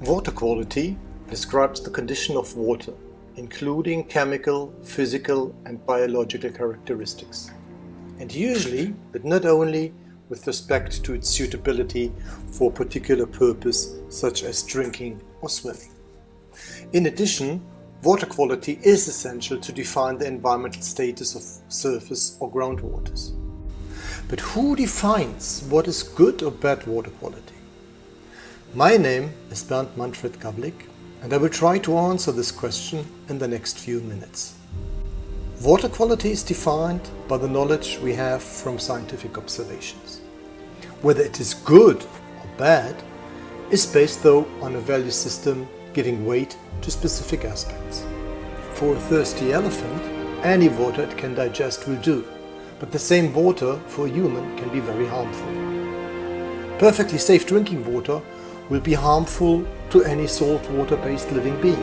Water quality describes the condition of water, including chemical, physical and biological characteristics, and usually, but not only, with respect to its suitability for a particular purpose such as drinking or swimming. In addition, water quality is essential to define the environmental status of surface or groundwaters. But who defines what is good or bad water quality? My name is Bernd Manfred Gavlik, and I will try to answer this question in the next few minutes. Water quality is defined by the knowledge we have from scientific observations. Whether it is good or bad is based though on a value system giving weight to specific aspects. For a thirsty elephant, any water it can digest will do, but the same water for a human can be very harmful. Perfectly safe drinking water will be harmful to any saltwater-based living being.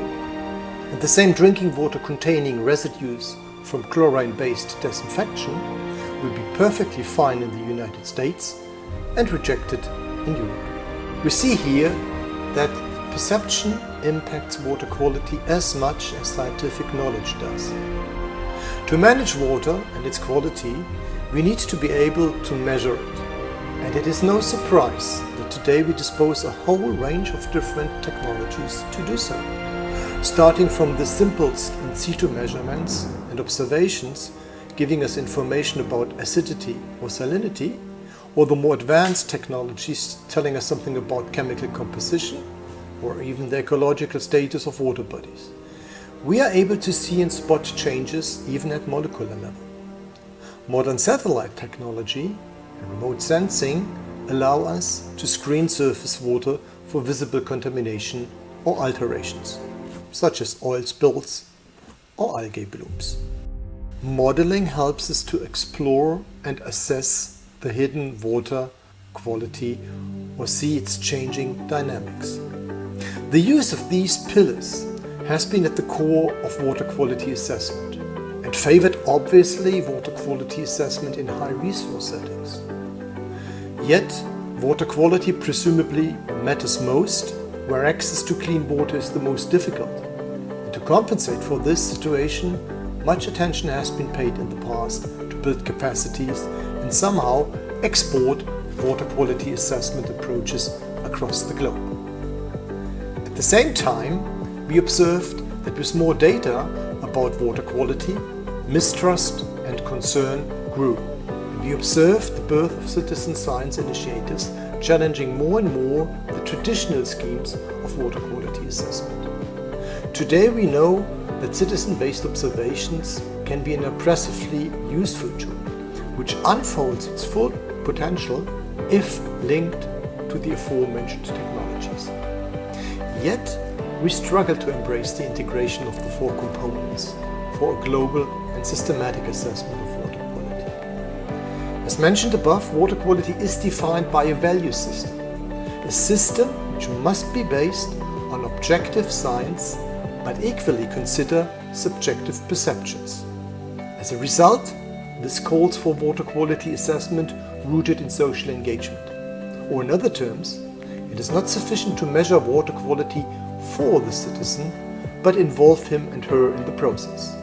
And the same drinking water containing residues from chlorine-based disinfection will be perfectly fine in the United States and rejected in Europe. We see here that perception impacts water quality as much as scientific knowledge does. To manage water and its quality, we need to be able to measure it. And it is no surprise that today we dispose a whole range of different technologies to do so. Starting from the simplest in situ measurements and observations giving us information about acidity or salinity, or the more advanced technologies telling us something about chemical composition or even the ecological status of water bodies. We are able to see and spot changes even at molecular level. Modern satellite technology and remote sensing allow us to screen surface water for visible contamination or alterations, such as oil spills or algae blooms. Modeling helps us to explore and assess the hidden water quality or see its changing dynamics. The use of these pillars has been at the core of water quality assessment and favored obviously water quality assessment in high resource settings. Yet, water quality presumably matters most where access to clean water is the most difficult. And to compensate for this situation, much attention has been paid in the past to build capacities and somehow export water quality assessment approaches across the globe. At the same time, we observed that with more data about water quality, mistrust and concern grew. And we observed the birth of citizen science initiatives challenging more and more the traditional schemes of water quality assessment. Today we know that citizen-based observations can be an impressively useful tool, which unfolds its full potential if linked to the aforementioned technologies. Yet, we struggle to embrace the integration of the four components for a global and systematic assessment of water quality. As mentioned above, water quality is defined by a value system, a system which must be based on objective science but equally consider subjective perceptions. As a result, this calls for water quality assessment rooted in social engagement. Or in other terms, it is not sufficient to measure water quality for the citizen, but involve him and her in the process.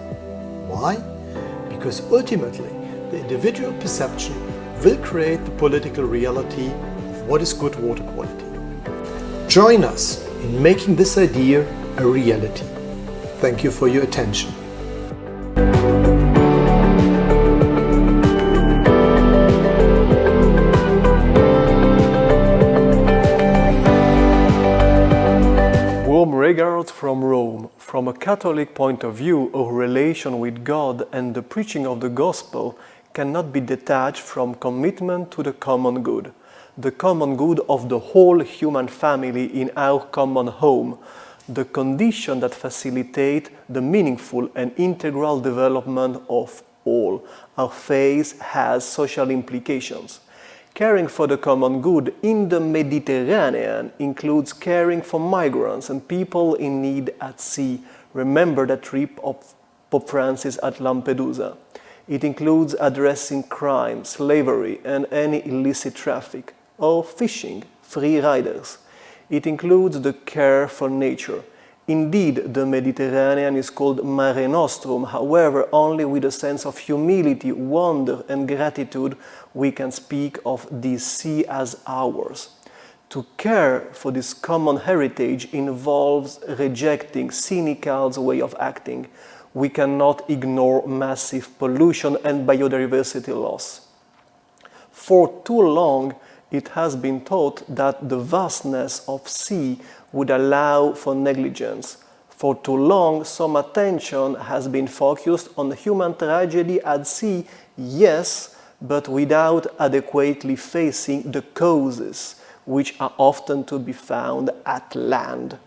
Why? Because ultimately, the individual perception will create the political reality of what is good water quality. Join us in making this idea a reality. Thank you for your attention. Warm regards from Rome. From a Catholic point of view, our relation with God and the preaching of the gospel cannot be detached from commitment to the common good of the whole human family in our common home, the condition that facilitate the meaningful and integral development of all. Our faith has social implications. Caring for the common good in the Mediterranean includes caring for migrants and people in need at sea. Remember the trip of Pope Francis at Lampedusa. It includes addressing crime, slavery, and any illicit traffic, or fishing, free riders. It includes the care for nature. Indeed, the Mediterranean is called Mare Nostrum. However, only with a sense of humility, wonder, and gratitude we can speak of this sea as ours. To care for this common heritage involves rejecting Senegal's way of acting. We cannot ignore massive pollution and biodiversity loss. For too long, it has been thought that the vastness of sea would allow for negligence. For too long, some attention has been focused on human tragedy at sea, yes, but without adequately facing the causes, which are often to be found at land.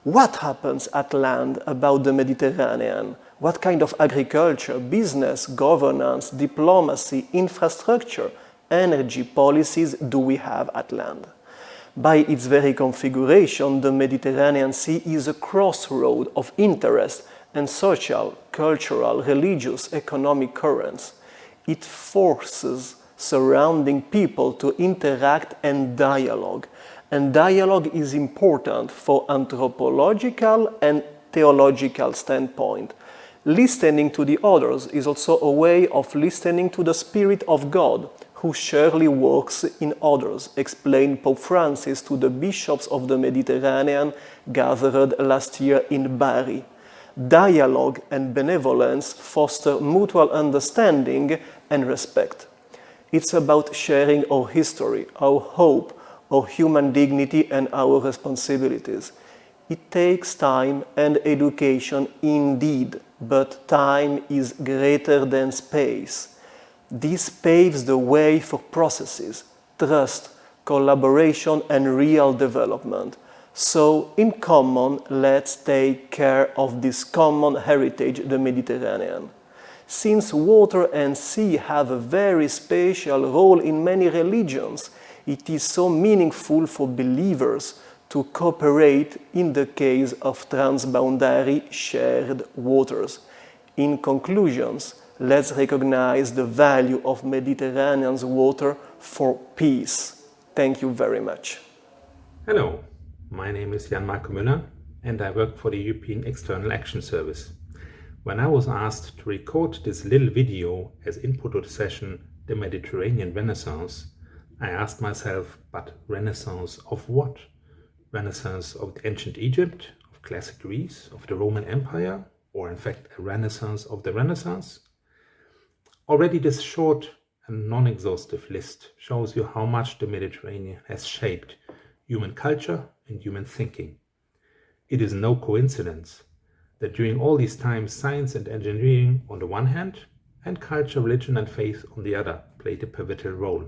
What happens at land about the Mediterranean? What kind of agriculture, business, governance, diplomacy, infrastructure, energy policies do we have at land? By its very configuration, the Mediterranean Sea is a crossroad of interest and social, cultural, religious, economic currents. It forces surrounding people to interact and dialogue. And dialogue is important for anthropological and theological standpoint. Listening to the others is also a way of listening to the Spirit of God, who surely works in others, explained Pope Francis to the bishops of the Mediterranean gathered last year in Bari. Dialogue and benevolence foster mutual understanding and respect. It's about sharing our history, our hope, our human dignity, and our responsibilities. It takes time and education indeed, but time is greater than space. This paves the way for processes, trust, collaboration, and real development. So, in common, let's take care of this common heritage, the Mediterranean. Since water and sea have a very special role in many religions, it is so meaningful for believers to cooperate in the case of transboundary shared waters. In conclusions, let's recognize the value of Mediterranean's water for peace. Thank you very much. Hello, my name is Jan-Marco Müller and I work for the European External Action Service. When I was asked to record this little video as input to the session, The Mediterranean Renaissance, I asked myself, but Renaissance of what? Renaissance of ancient Egypt, of classic Greece, of the Roman Empire, or in fact a Renaissance of the Renaissance? Already this short and non-exhaustive list shows you how much the Mediterranean has shaped human culture and human thinking. It is no coincidence that during all these times science and engineering on the one hand and culture, religion and faith on the other played a pivotal role.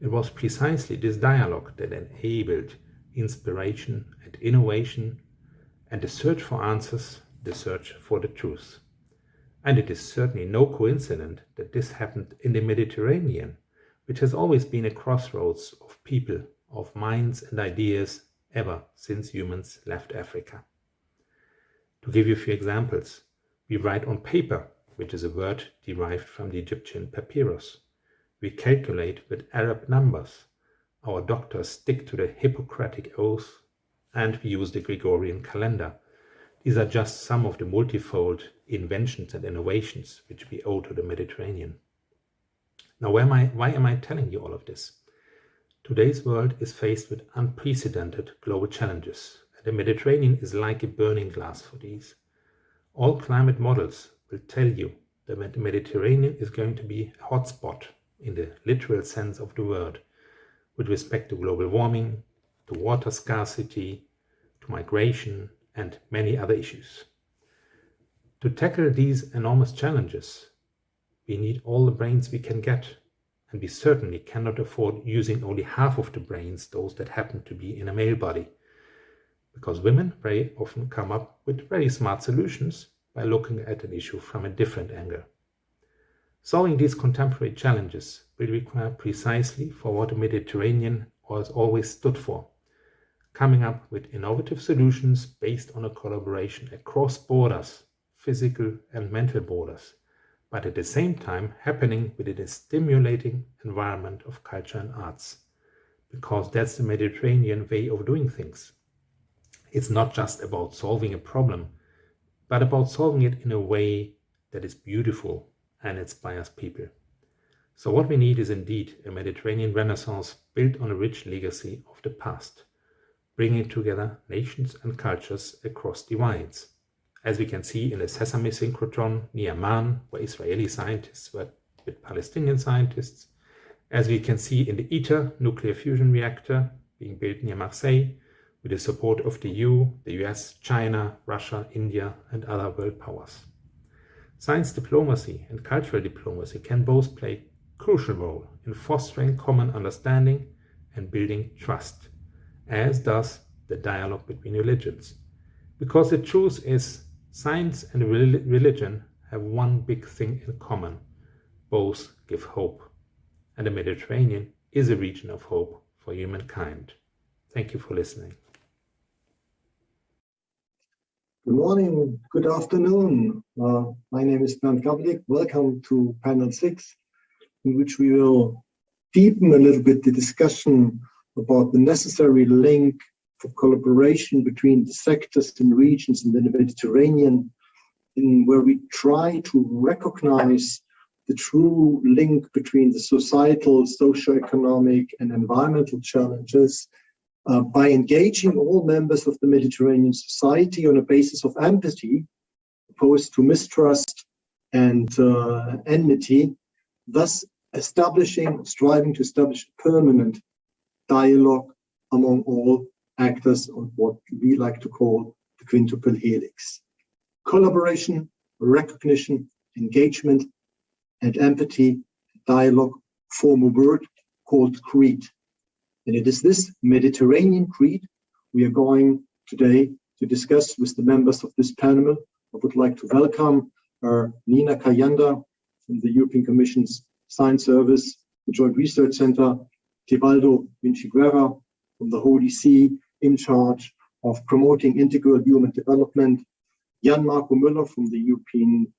It was precisely this dialogue that enabled inspiration and innovation and the search for answers, the search for the truth. And it is certainly no coincidence that this happened in the Mediterranean, which has always been a crossroads of people, of minds and ideas ever since humans left Africa. To give you a few examples, we write on paper, which is a word derived from the Egyptian papyrus. We calculate with Arab numbers. Our doctors stick to the Hippocratic oath, and we use the Gregorian calendar. These are just some of the multifold inventions and innovations which we owe to the Mediterranean. Now, why am I telling you all of this? Today's world is faced with unprecedented global challenges. The Mediterranean is like a burning glass for these. All climate models will tell you that the Mediterranean is going to be a hotspot in the literal sense of the word with respect to global warming, to water scarcity, to migration, and many other issues. To tackle these enormous challenges, we need all the brains we can get, and we certainly cannot afford using only half of the brains, those that happen to be in a male body. Because women very often come up with very smart solutions by looking at an issue from a different angle. Solving these contemporary challenges will require precisely for what the Mediterranean has always stood for, coming up with innovative solutions based on a collaboration across borders, physical and mental borders, but at the same time happening within a stimulating environment of culture and arts. because that's the Mediterranean way of doing things. It's not just about solving a problem, but about solving it in a way that is beautiful and inspires people. So what we need is indeed a Mediterranean Renaissance built on a rich legacy of the past, bringing together nations and cultures across divides. As we can see in the Sesame synchrotron near Amman, where Israeli scientists work with Palestinian scientists, as we can see in the ITER nuclear fusion reactor being built near Marseille, with the support of the EU, the US, China, Russia, India, and other world powers. Science diplomacy and cultural diplomacy can both play a crucial role in fostering common understanding and building trust, as does the dialogue between religions. Because the truth is, science and religion have one big thing in common. Both give hope. And the Mediterranean is a region of hope for humankind. Thank you for listening. Good morning, good afternoon. My name is Bernd Gablik. Welcome to panel 6, in which we will deepen a little bit the discussion about the necessary link for collaboration between the sectors and regions in the Mediterranean, in where we try to recognize the true link between the societal, socio-economic, and environmental challenges by engaging all members of the Mediterranean society on a basis of empathy, opposed to mistrust and enmity, thus striving to establish permanent dialogue among all actors on what we like to call the quintuple helix. Collaboration, recognition, engagement, and empathy, dialogue form a word called creed. And it is this Mediterranean creed we are going today to discuss with the members of this panel. I would like to welcome Nina Cassandra from the European Commission's Science Service, the Joint Research Center, Tebaldo Vinciguerra from the Holy See, in charge of promoting integral human development, Jan Marco Müller from the European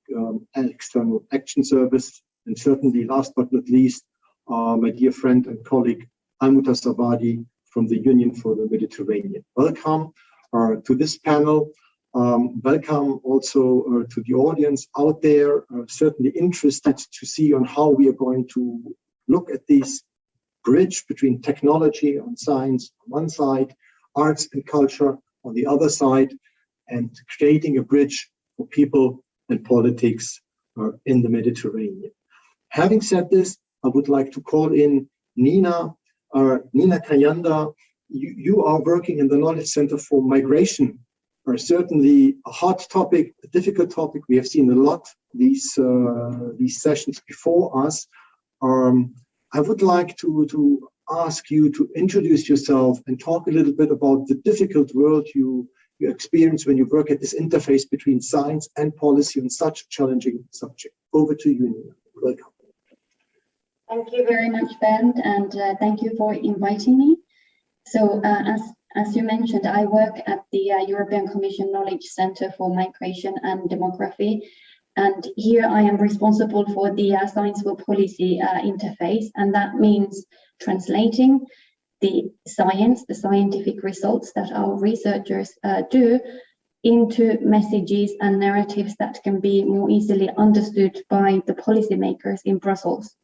External Action Service, and certainly last but not least, my dear friend and colleague, Almuta Savadi from the Union for the Mediterranean. Welcome to this panel. Welcome also to the audience out there, certainly interested to see on how we are going to look at this bridge between technology and science on one side, arts and culture on the other side, and creating a bridge for people and politics in the Mediterranean. Having said this, I would like to call in Nina Cassandra. You are working in the Knowledge Center for Migration, certainly a hot topic, a difficult topic. We have seen a lot these sessions before us. I would like to ask you to introduce yourself and talk a little bit about the difficult world you experience when you work at this interface between science and policy on such a challenging subject. Over to you, Nina. Welcome. Thank you very much, Bernd, and thank you for inviting me. So, as you mentioned, I work at the European Commission Knowledge Center for Migration and Demography, and here I am responsible for the Science for Policy interface, and that means translating the science, the scientific results that our researchers do, into messages and narratives that can be more easily understood by the policymakers in Brussels.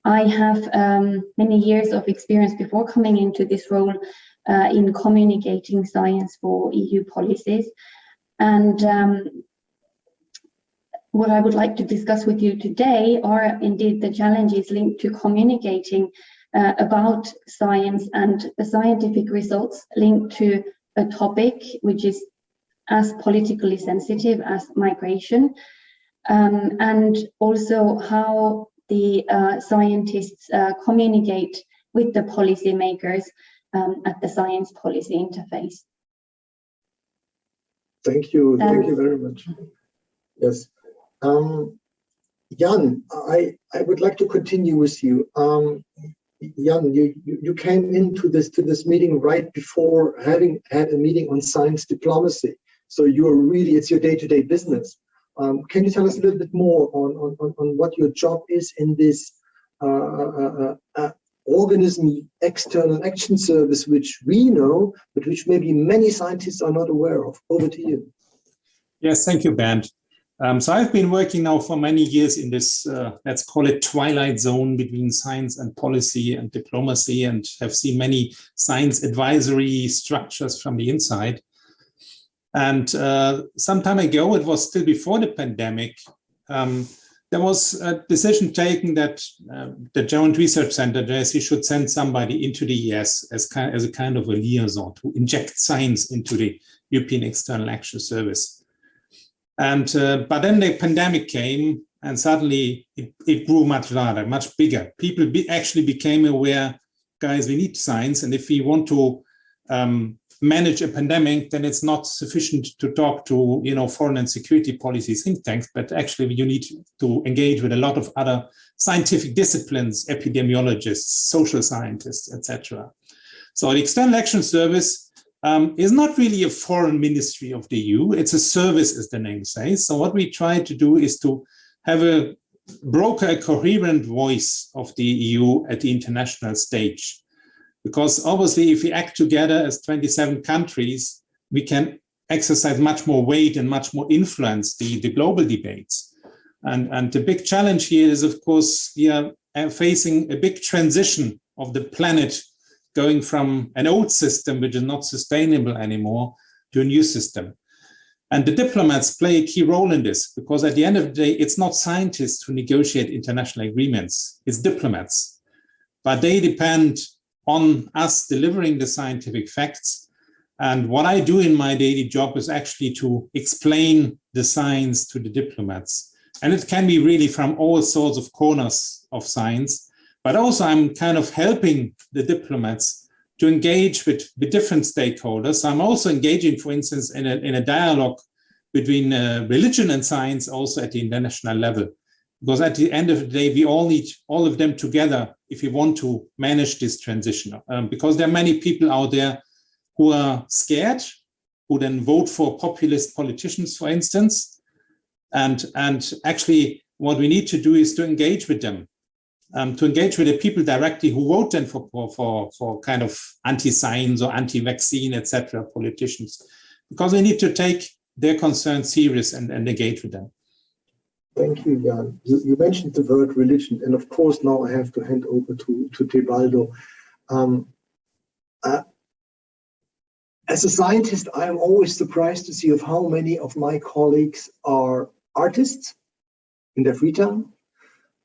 I have many years of experience before coming into this role in communicating science for EU policies. And what I would like to discuss with you today are indeed the challenges linked to communicating about science and the scientific results linked to a topic which is as politically sensitive as migration, and also how the scientists communicate with the policymakers at the science policy interface. Thank you very much. Yes. Jan, I would like to continue with you. Jan, you came into this meeting right before having had a meeting on science diplomacy. So it's your day-to-day business. Can you tell us a little bit more on what your job is in this organism external action service, which we know, but which maybe many scientists are not aware of. Over to you. Yes, thank you, Bernd. So I've been working now for many years in this, let's call it twilight zone between science and policy and diplomacy, and have seen many science advisory structures from the inside. And some time ago, it was still before the pandemic, there was a decision taken that the Joint Research Center, JSC, should send somebody into the ES as a kind of a liaison to inject science into the European External Action Service. And but then the pandemic came, and suddenly it grew much larger, much bigger. People actually became aware, guys, we need science, and if we want to manage a pandemic, then it's not sufficient to talk to, you know, foreign and security policy think tanks, but actually you need to engage with a lot of other scientific disciplines, epidemiologists, social scientists, etc. So the External Action Service is not really a foreign ministry of the EU. It's a service, as the name says. So what we try to do is to have a coherent voice of the EU at the international stage. Because obviously, if we act together as 27 countries, we can exercise much more weight and much more influence the global debates. And the big challenge here is, of course, we are facing a big transition of the planet, going from an old system, which is not sustainable anymore, to a new system. And the diplomats play a key role in this, because at the end of the day, it's not scientists who negotiate international agreements, it's diplomats. But they depend on us delivering the scientific facts. And what I do in my daily job is actually to explain the science to the diplomats. And it can be really from all sorts of corners of science. But also I'm kind of helping the diplomats to engage with different stakeholders. I'm also engaging, for instance, in a dialogue between religion and science, also at the international level. Because at the end of the day, we all need all of them together if we want to manage this transition. Because there are many people out there who are scared, who then vote for populist politicians, for instance. And actually, what we need to do is to engage with them. To engage with the people directly who vote then for kind of anti-science or anti-vaccine, etc. politicians, because we need to take their concerns serious and engage with them. Thank you, Jan. You mentioned the word religion, and of course now I have to hand over to Tebaldo. As a scientist, I am always surprised to see of how many of my colleagues are artists in their free time.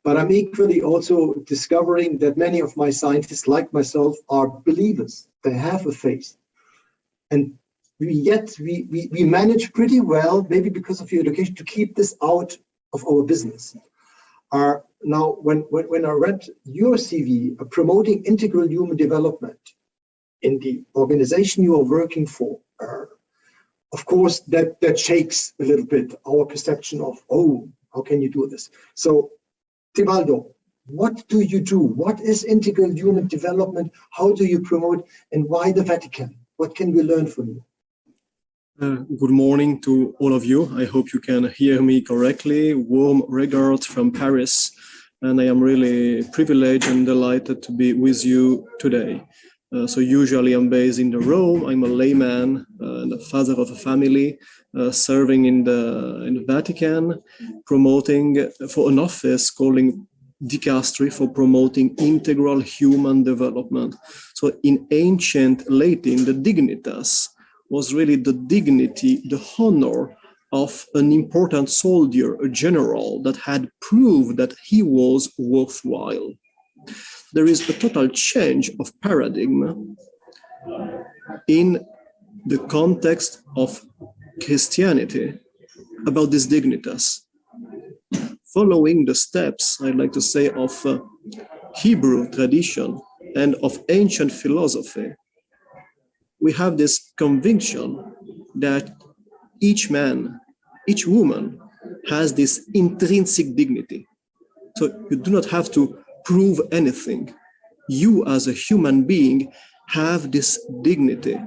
But I'm equally also discovering that many of my scientists, like myself, are believers. They have a faith. And yet we manage pretty well, maybe because of your education, to keep this out of our business. Now, when I read your CV, promoting integral human development in the organization you are working for, of course, that shakes a little bit our perception of, oh, how can you do this? So, Tebaldo, what do you do? What is integral human development? How do you promote, and why the Vatican? What can we learn from you? Good morning to all of you. I hope you can hear me correctly. Warm regards from Paris, and I am really privileged and delighted to be with you today. So usually I'm based in Rome. I'm a layman and a father of a family, serving in the Vatican, promoting for an office calling dicastery for promoting integral human development. So in ancient Latin, the dignitas was really the dignity, the honor of an important soldier, a general that had proved that he was worthwhile. There is a total change of paradigm in the context of Christianity about this dignitas. Following the steps, I'd like to say, of Hebrew tradition and of ancient philosophy, we have this conviction that each man, each woman has this intrinsic dignity. So you do not have to prove anything. You as a human being have this dignity.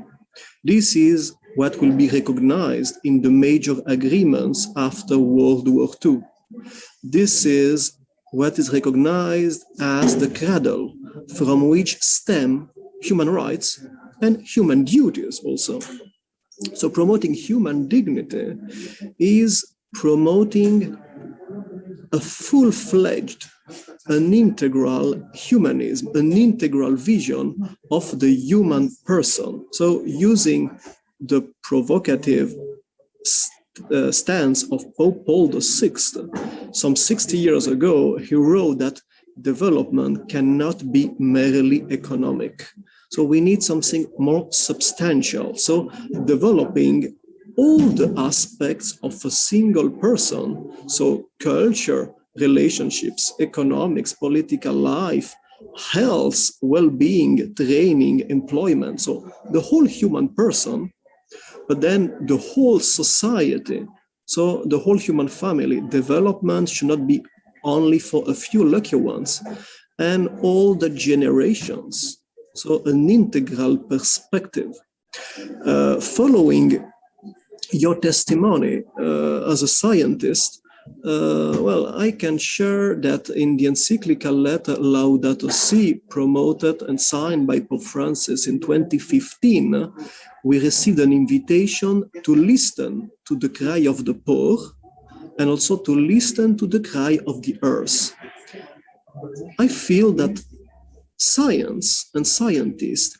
This is what will be recognized in the major agreements after World War II. This is what is recognized as the cradle from which stem human rights and human duties also. So promoting human dignity is promoting a full-fledged, an integral humanism, an integral vision of the human person. So using the provocative stance of Pope Paul VI, some 60 years ago, he wrote that development cannot be merely economic. So we need something more substantial. So developing all the aspects of a single person, so culture, relationships, economics, political life, health, well-being, training, employment, so the whole human person, but then the whole society, so the whole human family. Development should not be only for a few lucky ones, and all the generations, so an integral perspective. Following your testimony as a scientist, well, I can share that in the encyclical letter Laudato Si, promoted and signed by Pope Francis in 2015, we received an invitation to listen to the cry of the poor and also to listen to the cry of the earth. I feel that science and scientists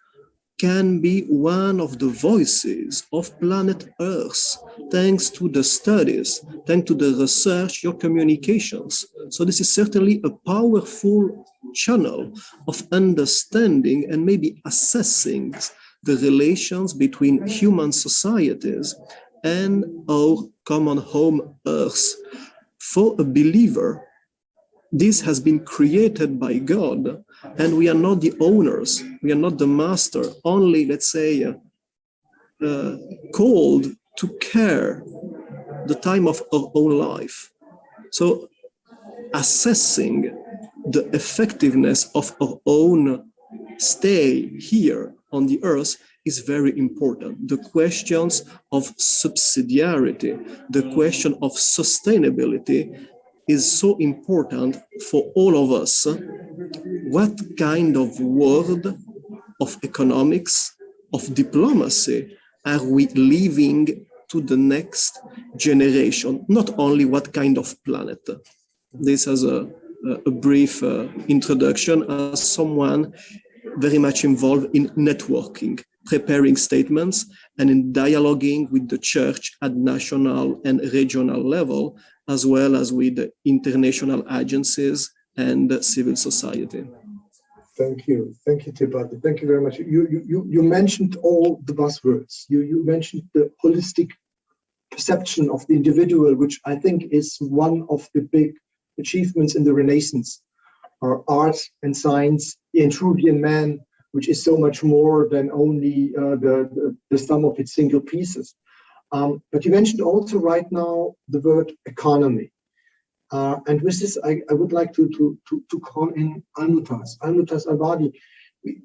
can be one of the voices of planet Earth, thanks to the studies, thanks to the research, your communications. So this is certainly a powerful channel of understanding and maybe assessing the relations between human societies and our common home Earth. For a believer, this has been created by God, and we are not the owners, we are not the master, only, let's say, called to care the time of our own life. So assessing the effectiveness of our own stay here on the earth is very important. The questions of subsidiarity, the question of sustainability is so important for all of us. What kind of world of economics, of diplomacy are we leaving to the next generation? Not only what kind of planet. This as a brief introduction as someone very much involved in networking, preparing statements, and in dialoguing with the church at national and regional level, as well as with international agencies and civil society. Thank you, Tibata. Thank you very much. You mentioned all the buzzwords. You mentioned the holistic perception of the individual, which I think is one of the big achievements in the Renaissance. Art and science, the Vitruvian man, which is so much more than only the sum of its single pieces. But you mentioned also right now the word economy. And with this, I would like to call in Almutas Albadi.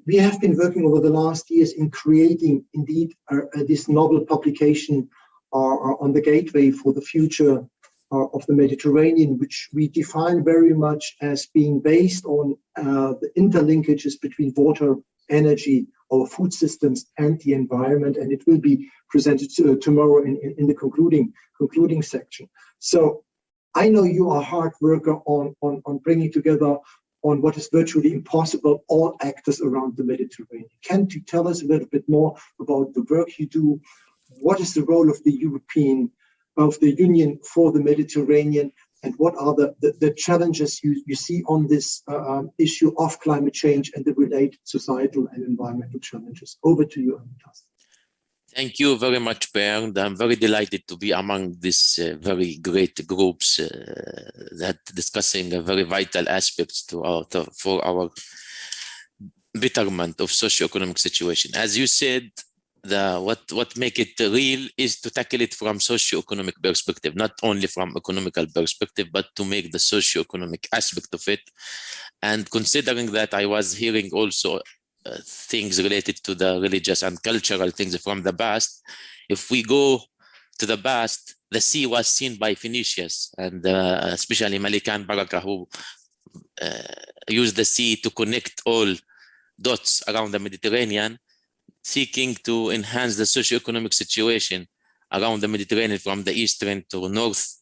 We have been working over the last years in creating indeed this novel publication on the gateway for the future of the Mediterranean, which we define very much as being based on the interlinkages between water, energy, our food systems, and the environment. And it will be presented tomorrow in the concluding section. So I know you are a hard worker on bringing together on what is virtually impossible, all actors around the Mediterranean. Can you tell us a little bit more about the work you do? What is the role of the Union for the Mediterranean, and what are the challenges you see on this issue of climate change and the related societal and environmental challenges? Over to you, Amitas. Thank you very much, Bernd. I'm very delighted to be among these very great groups that discussing a very vital aspects for our betterment of socioeconomic situation. As you said, what make it real is to tackle it from socioeconomic perspective, not only from economical perspective, but to make the socioeconomic aspect of it. And considering that I was hearing also things related to the religious and cultural things from the past, if we go to the past, the sea was seen by Phoenicians, and especially Malikan Baraka, who used the sea to connect all dots around the Mediterranean, seeking to enhance the socio-economic situation around the Mediterranean from the eastern to north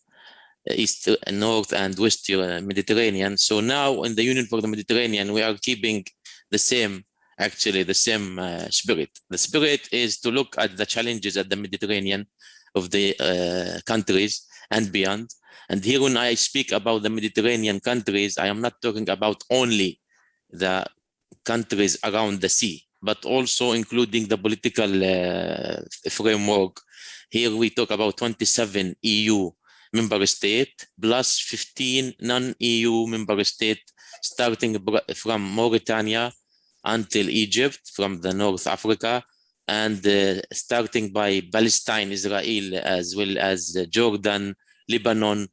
and west Mediterranean. So now in the Union for the Mediterranean, we are keeping the same spirit. The spirit is to look at the challenges at the Mediterranean of the countries and beyond. And here when I speak about the Mediterranean countries, I am not talking about only the countries around the sea, but also including the political framework. Here we talk about 27 EU member states plus 15 non-EU member states, starting from Mauritania until Egypt, from the North Africa, and starting by Palestine, Israel, as well as Jordan, Lebanon,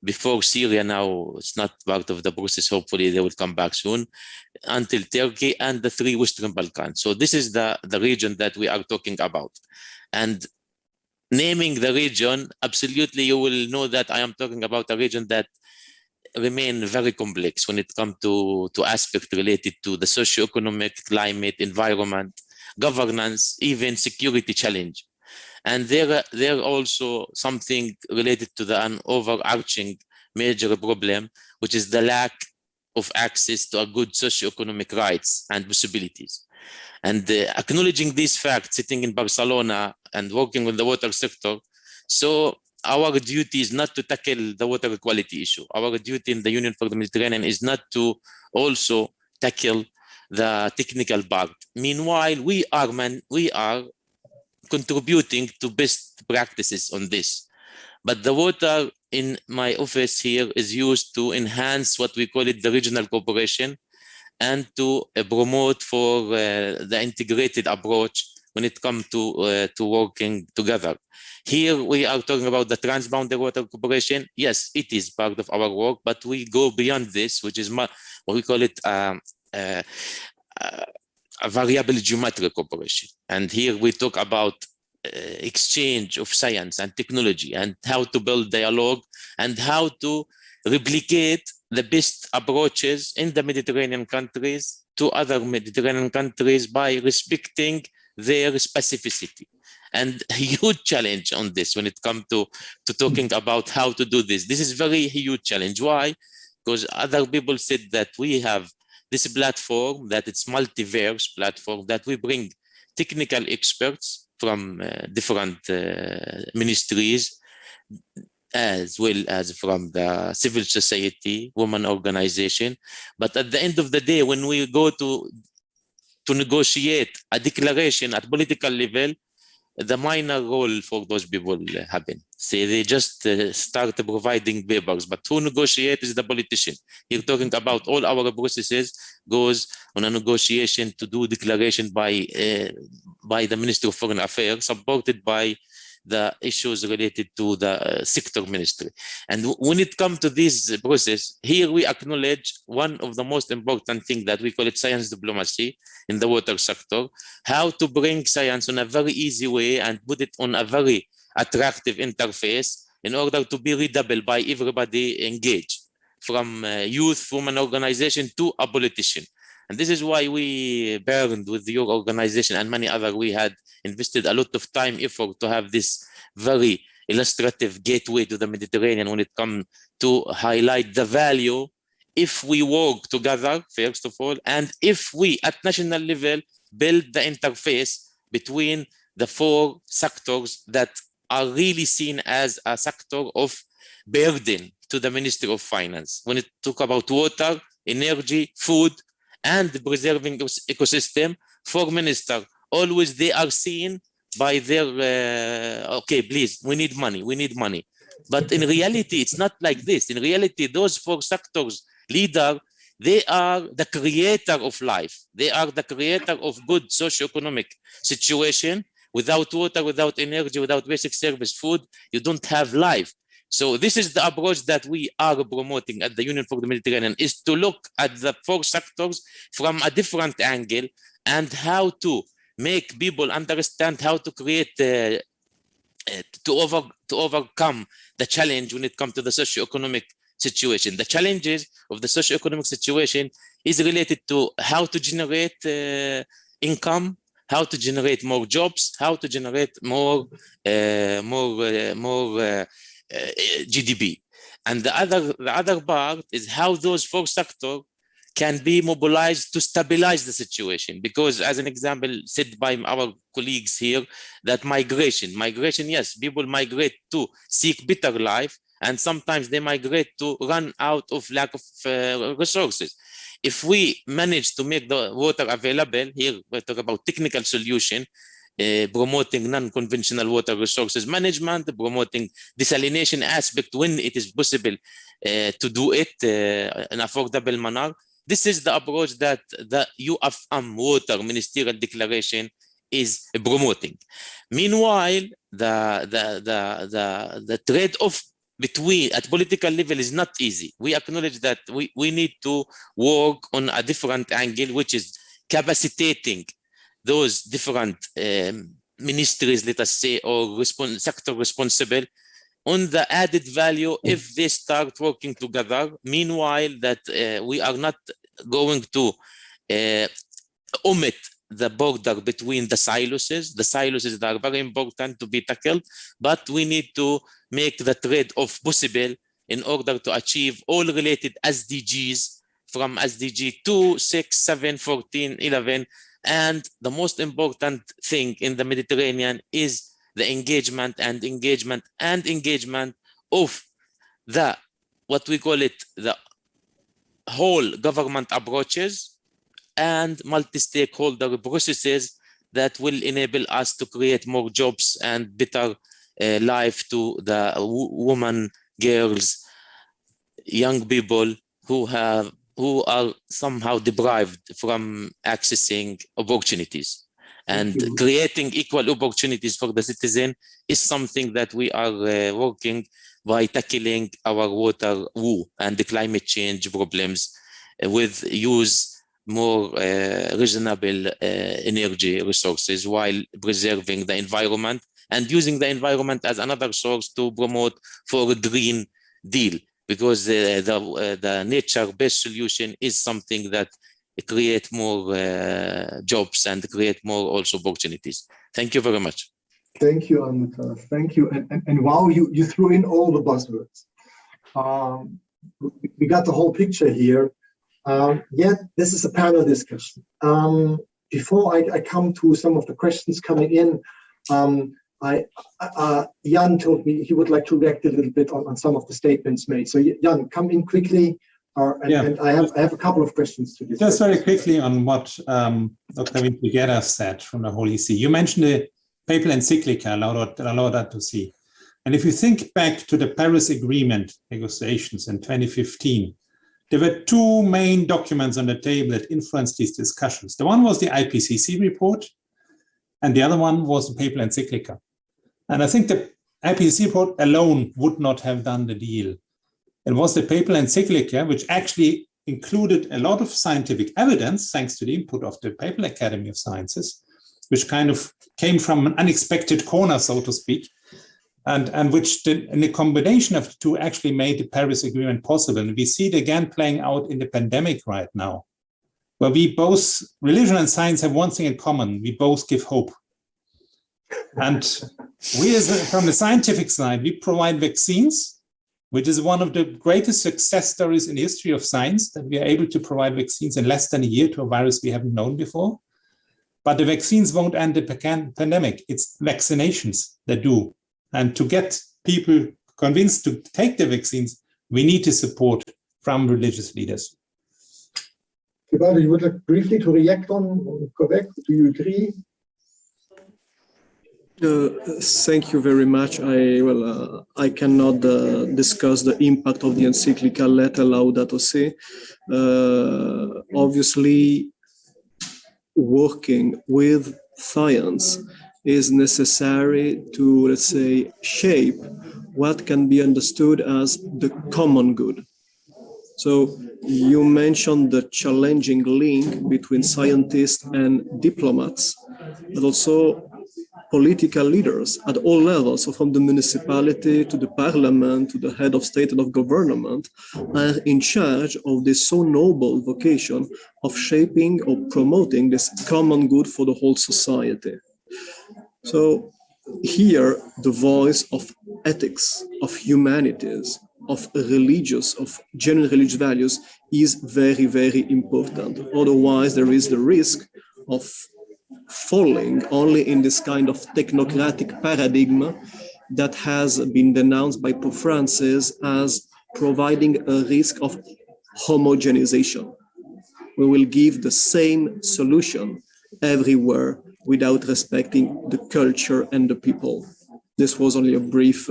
before Syria. Now it's not part of the process. Hopefully they will come back soon, until Turkey and the 3 Western Balkans. So this is the region that we are talking about. And naming the region, absolutely you will know that I am talking about a region that remain very complex when it comes to aspects related to the socio-economic, climate, environment, governance, even security challenge. And there also something related to an overarching major problem, which is the lack of access to a good socio-economic rights and possibilities. And acknowledging these facts, sitting in Barcelona and working with the water sector, so our duty is not to tackle the water quality issue. Our duty in the Union for the Mediterranean is not to also tackle the technical part. Meanwhile, we are contributing to best practices on this. But the water in my office here is used to enhance what we call it the regional cooperation and to promote for the integrated approach when it comes to working together. Here we are talking about the transboundary water cooperation. Yes, it is part of our work, but we go beyond this, which is what we call it a variable geometric cooperation. And here we talk about exchange of science and technology and how to build dialogue and how to replicate the best approaches in the Mediterranean countries to other Mediterranean countries by respecting their specificity. And a huge challenge on this when it comes to talking about how to do this. This is very huge challenge. Why? Because other people said that we have this platform, that it's multiverse platform, that we bring technical experts from different ministries, as well as from the civil society, women organization. But at the end of the day, when we go to negotiate a declaration at political level, the minor role for those people happen. See, they just start providing papers, but who negotiates is the politician. You're talking about all our processes goes on a negotiation to do declaration by the Ministry of Foreign Affairs, supported by the issues related to the sector ministry. And when it comes to this process, here we acknowledge one of the most important things that we call it science diplomacy in the water sector, how to bring science on a very easy way and put it on a very attractive interface in order to be readable by everybody engaged, from youth, women organization to a politician. And this is why we burned with your organization and many other. We had invested a lot of time, effort to have this very illustrative gateway to the Mediterranean when it comes to highlight the value if we work together, first of all, and if we at national level build the interface between the 4 sectors that are really seen as a sector of burden to the Ministry of Finance. When it talk about water, energy, food, and preserving ecosystem, for minister, always they are seen by their, okay, please, we need money. But in reality, it's not like this. In reality, those 4 sectors leader, they are the creator of life. They are the creator of good socioeconomic situation. Without water, without energy, without basic service, food, you don't have life. So this is the approach that we are promoting at the Union for the Mediterranean, is to look at the 4 sectors from a different angle and how to make people understand how to create, to overcome the challenge when it comes to the socioeconomic situation. The challenges of the socio-economic situation is related to how to generate income, how to generate more jobs, how to generate more GDP. And the other part is how those four sectors can be mobilized to stabilize the situation. Because as an example said by our colleagues here, that migration, yes, people migrate to seek better life, and sometimes they migrate to run out of lack of resources. If we manage to make the water available, here we talk about technical solution, promoting non-conventional water resources management, promoting desalination aspect when it is possible to do it in affordable manner. This is the approach that the UFM Water Ministerial Declaration is promoting. Meanwhile, the trade-off between at political level is not easy. We acknowledge that we need to work on a different angle, which is capacitating those different ministries, let us say, or sector responsible on the added value if they start working together. Meanwhile, that we are not going to omit the border between the silos. The silos that are very important to be tackled, but we need to make the trade-off possible in order to achieve all related SDGs from SDG 2, 6, 7, 14, 11. And the most important thing in the Mediterranean is the engagement of the, what we call it, the whole government approaches and multi-stakeholder processes that will enable us to create more jobs and better life to the women, girls, young people who are somehow deprived from accessing opportunities. And creating equal opportunities for the citizen is something that we are working by tackling our water and the climate change problems with use more reasonable energy resources while preserving the environment and using the environment as another source to promote for a Green Deal, because the nature-based solution is something that create more jobs and create more also opportunities. Thank you very much. Thank you, Amita. Thank you. And wow, you threw in all the buzzwords. We got the whole picture here. Yet this is a panel discussion. Before I come to some of the questions coming in, Jan told me he would like to react a little bit on some of the statements made. So Jan, come in quickly. And I have a couple of questions to this. Just very quickly on what Dr. Winfried said from the Holy See. You mentioned the papal encyclica, Laudato Si. And if you think back to the Paris Agreement negotiations in 2015, there were two main documents on the table that influenced these discussions. The one was the IPCC report, and the other one was the papal encyclica. And I think the IPCC report alone would not have done the deal. It was the papal encyclica, which actually included a lot of scientific evidence, thanks to the input of the Papal Academy of Sciences, which kind of came from an unexpected corner, so to speak, and which in the combination of the two actually made the Paris Agreement possible. And we see it again playing out in the pandemic right now, where we both, religion and science, have one thing in common: we both give hope. And we, from the scientific side, we provide vaccines, which is one of the greatest success stories in the history of science, that we are able to provide vaccines in less than a year to a virus we haven't known before. But the vaccines won't end the pandemic. It's vaccinations that do. And to get people convinced to take the vaccines, we need the support from religious leaders. Tibaldo, you would like briefly to react on Quebec? Do you agree? Thank you very much. I cannot discuss the impact of the encyclical letter Laudato Si. Obviously, working with science is necessary to, let's say, shape what can be understood as the common good. So you mentioned the challenging link between scientists and diplomats, but also political leaders at all levels, so from the municipality to the parliament to the head of state and of government, are in charge of this so noble vocation of shaping or promoting this common good for the whole society. So here, the voice of ethics, of humanities, of religious, of genuine religious values is very, very important. Otherwise, there is the risk of falling only in this kind of technocratic paradigm that has been denounced by Pope Francis as providing a risk of homogenization. We will give the same solution everywhere without respecting the culture and the people. This was only a brief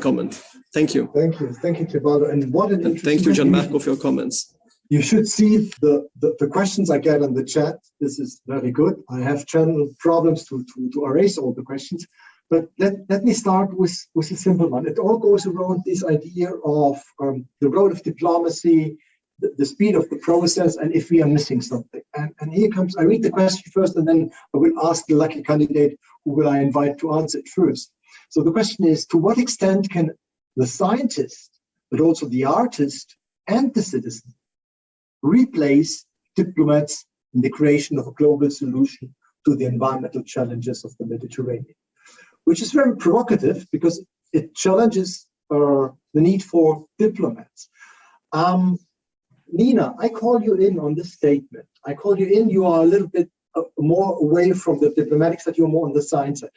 comment. Thank you. Thank you, Tebaldo. And what an interesting. Thank you, Gianmarco, for your comments. You should see the questions I get on the chat. This is very good. I have channel problems to erase all the questions, but let me start with a simple one. It all goes around this idea of the role of diplomacy, the speed of the process, and if we are missing something. And here comes, I read the question first, and then I will ask the lucky candidate who will I invite to answer it first. So the question is, to what extent can the scientist, but also the artist and the citizen replace diplomats in the creation of a global solution to the environmental challenges of the Mediterranean? Which is very provocative because it challenges the need for diplomats. Nina, I call you in on this statement. I call you in, you are a little bit more away from the diplomatics, that you're more on the science side.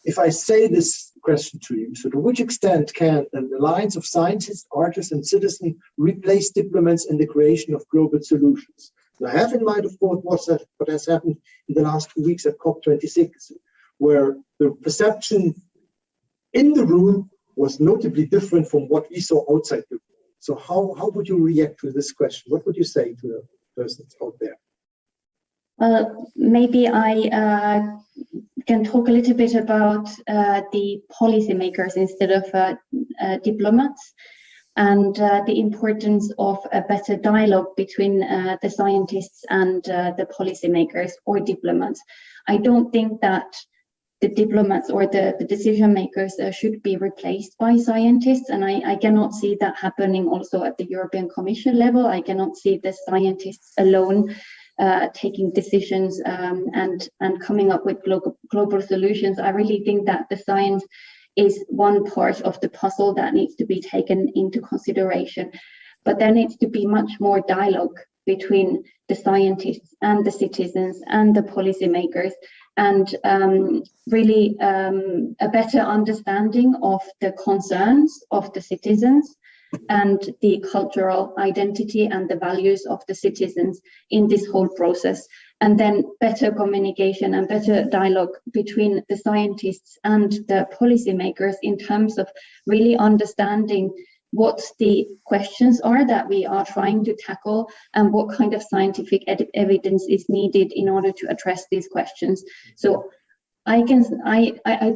If I say this question to you, so to which extent can an alliance of scientists, artists, and citizens replace diplomats in the creation of global solutions? So I have in mind, of course, what has happened in the last 2 weeks at COP26, where the perception in the room was notably different from what we saw outside the room. So how would you react to this question? What would you say to the persons out there? Well, maybe I can talk a little bit about the policymakers instead of diplomats, and the importance of a better dialogue between the scientists and the policymakers or diplomats. I don't think that the diplomats or the decision makers should be replaced by scientists, and I cannot see that happening also at the European Commission level. I cannot see the scientists alone taking decisions and coming up with global solutions. I really think that the science is one part of the puzzle that needs to be taken into consideration, but there needs to be much more dialogue between the scientists and the citizens and the policymakers, and really a better understanding of the concerns of the citizens and the cultural identity and the values of the citizens in this whole process. And then better communication and better dialogue between the scientists and the policymakers in terms of really understanding what the questions are that we are trying to tackle and what kind of scientific evidence is needed in order to address these questions. So I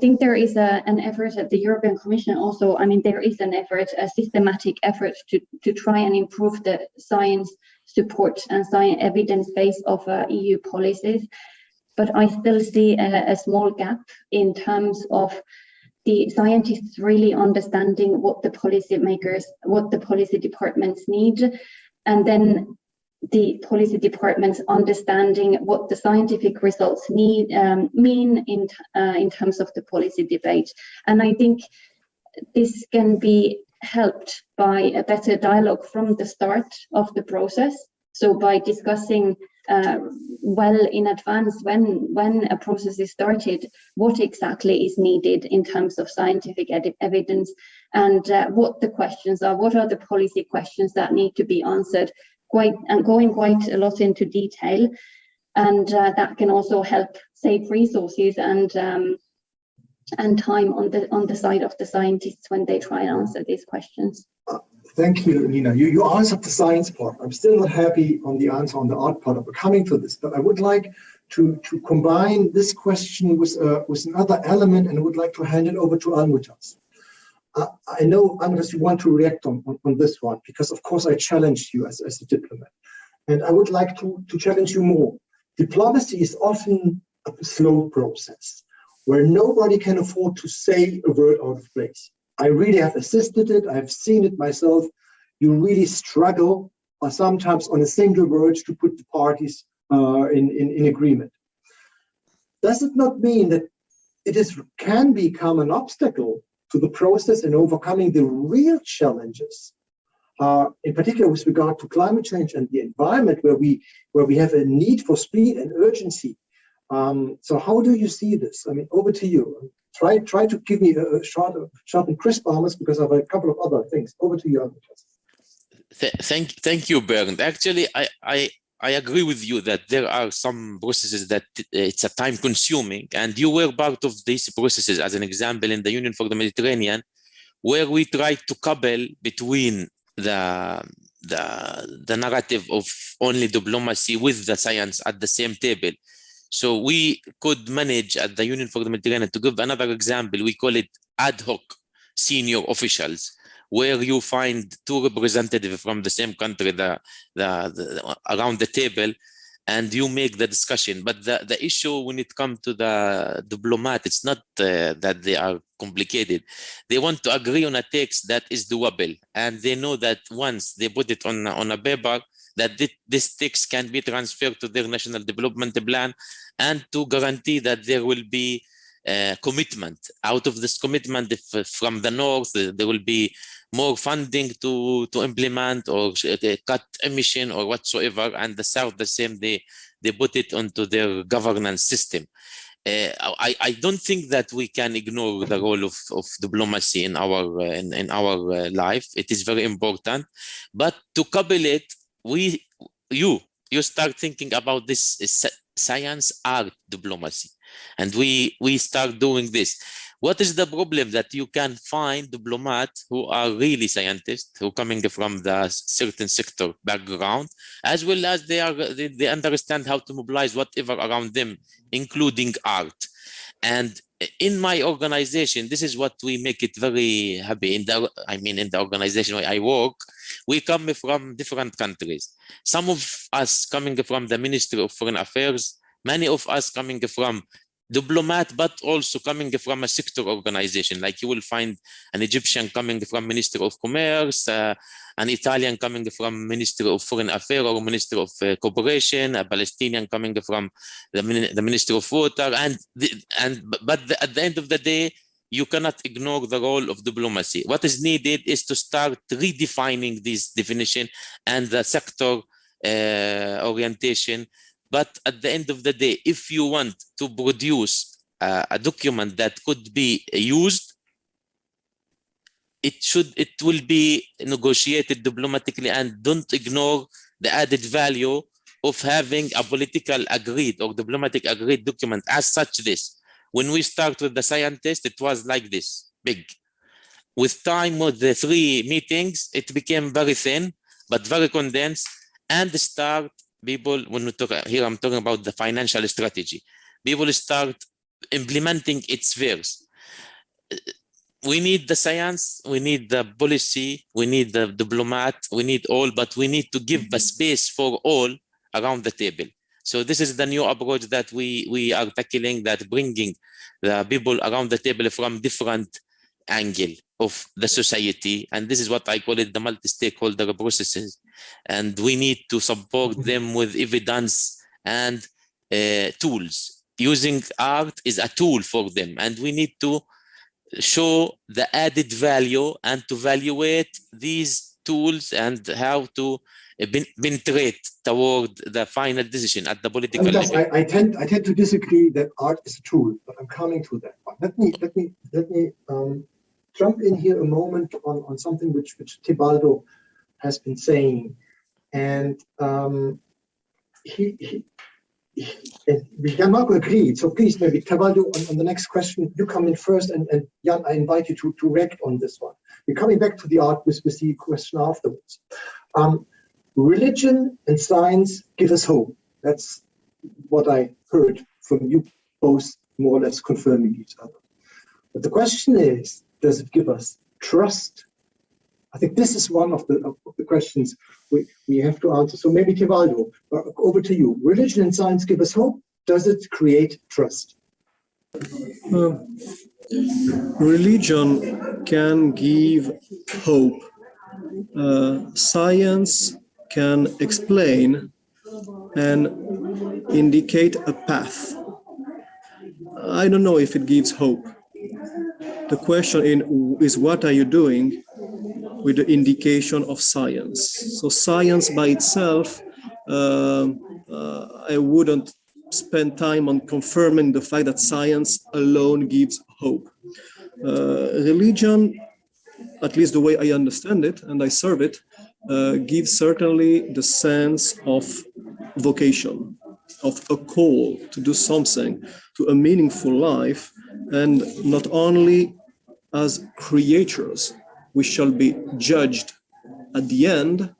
think there is an effort at the European Commission also. I mean, there is an effort, a systematic effort to try and improve the science support and science evidence base of EU policies. But I still see a small gap in terms of the scientists really understanding what the policymakers, what the policy departments need, and then the policy departments understanding what the scientific results mean in terms of the policy debate. And I think this can be helped by a better dialogue from the start of the process. So by discussing well in advance when a process is started, what exactly is needed in terms of scientific evidence, and what the questions are, what are the policy questions that need to be answered, going quite a lot into detail, and that can also help save resources and time on the side of the scientists when they try and answer these questions. Thank you, Nina. You answered the science part. I'm still not happy on the answer on the art part. We're coming to this, but I would like to combine this question with another element, and I would like to hand it over to Almutas. I know, Almutas, you want to react on this one, because of course I challenged you as a diplomat. And I would like to challenge you more. Diplomacy is often a slow process where nobody can afford to say a word out of place. I really have assisted it. I've seen it myself. You really struggle, or sometimes on a single word, to put the parties in agreement. Does it not mean that can become an obstacle to the process in overcoming the real challenges, in particular with regard to climate change and the environment, where we have a need for speed and urgency? So how do you see this? I mean, over to you. Try to give me a short and crisp answer, because I have a couple of other things. Over to you, Andreas. Thank you, Bernd. Actually, I agree with you that there are some processes that it's a time consuming, and you were part of these processes, as an example, in the Union for the Mediterranean, where we tried to couple between the narrative of only diplomacy with the science at the same table. So we could manage at the Union for the Mediterranean, to give another example, we call it ad hoc senior officials, where you find two representatives from the same country around the table, and you make the discussion. But the issue when it comes to the diplomat, it's not that they are complicated. They want to agree on a text that is doable, and they know that once they put it on a paper, that this text can be transferred to their national development plan, and to guarantee that there will be commitment. Out of this commitment, if from the north, there will be more funding to implement or cut emission or whatsoever, and the south the same. They put it onto their governance system. I don't think that we can ignore the role of diplomacy in our life. It is very important, but to couple it, you start thinking about this science art diplomacy, and we start doing this. What is the problem? That you can find diplomats who are really scientists, who coming from the certain sector background, as well as they understand how to mobilize whatever around them, including art. And in my organization, this is what we make it very happy. In the organization where I work, we come from different countries. Some of us coming from the Ministry of Foreign Affairs, many of us coming from diplomat, but also coming from a sector organization. Like you will find an Egyptian coming from Ministry of Commerce, an Italian coming from Ministry of Foreign Affairs or Ministry of Cooperation, a Palestinian coming from the Ministry of Water, but at the end of the day, you cannot ignore the role of diplomacy. What is needed is to start redefining this definition and the sector orientation. But at the end of the day, if you want to produce a document that could be used, it will be negotiated diplomatically, and don't ignore the added value of having a political agreed or diplomatic agreed document as such. This, when we start with the scientists, it was like this big. With time, with the 3 meetings, it became very thin, but very condensed, and start people, when we talk here, I'm talking about the financial strategy. People start implementing its spheres. We need the science, we need the policy, we need the diplomat, we need all, but we need to give the space for all around the table. So this is the new approach that we are tackling, that bringing the people around the table from different angle of the society, and this is what I call it the multi-stakeholder processes, and we need to support them with evidence and tools. Using art is a tool for them, and we need to show the added value and to evaluate these tools and how to penetrate toward the final decision at the political level. I tend to disagree that art is a tool, but I'm coming to that one. Let me jump in here a moment on something which Tebaldo has been saying, and Gianmarco agreed. So please, maybe Tebaldo, on the next question, you come in first, and Jan, I invite you to react on this one. We're coming back to the art with the question afterwards. Religion and science give us hope. That's what I heard from you both, more or less confirming each other. But the question is, does it give us trust? I think this is one of the questions we have to answer. So maybe Tebaldo, over to you. Religion and science give us hope, does it create trust? Religion can give hope. Science can explain and indicate a path. I don't know if it gives hope. The question is what are you doing with the indication of science? So science by itself, I wouldn't spend time on confirming the fact that science alone gives hope. Religion, at least the way I understand it and I serve it, gives certainly the sense of vocation, of a call to do something, to a meaningful life, and not only as creatures, we shall be judged at the end.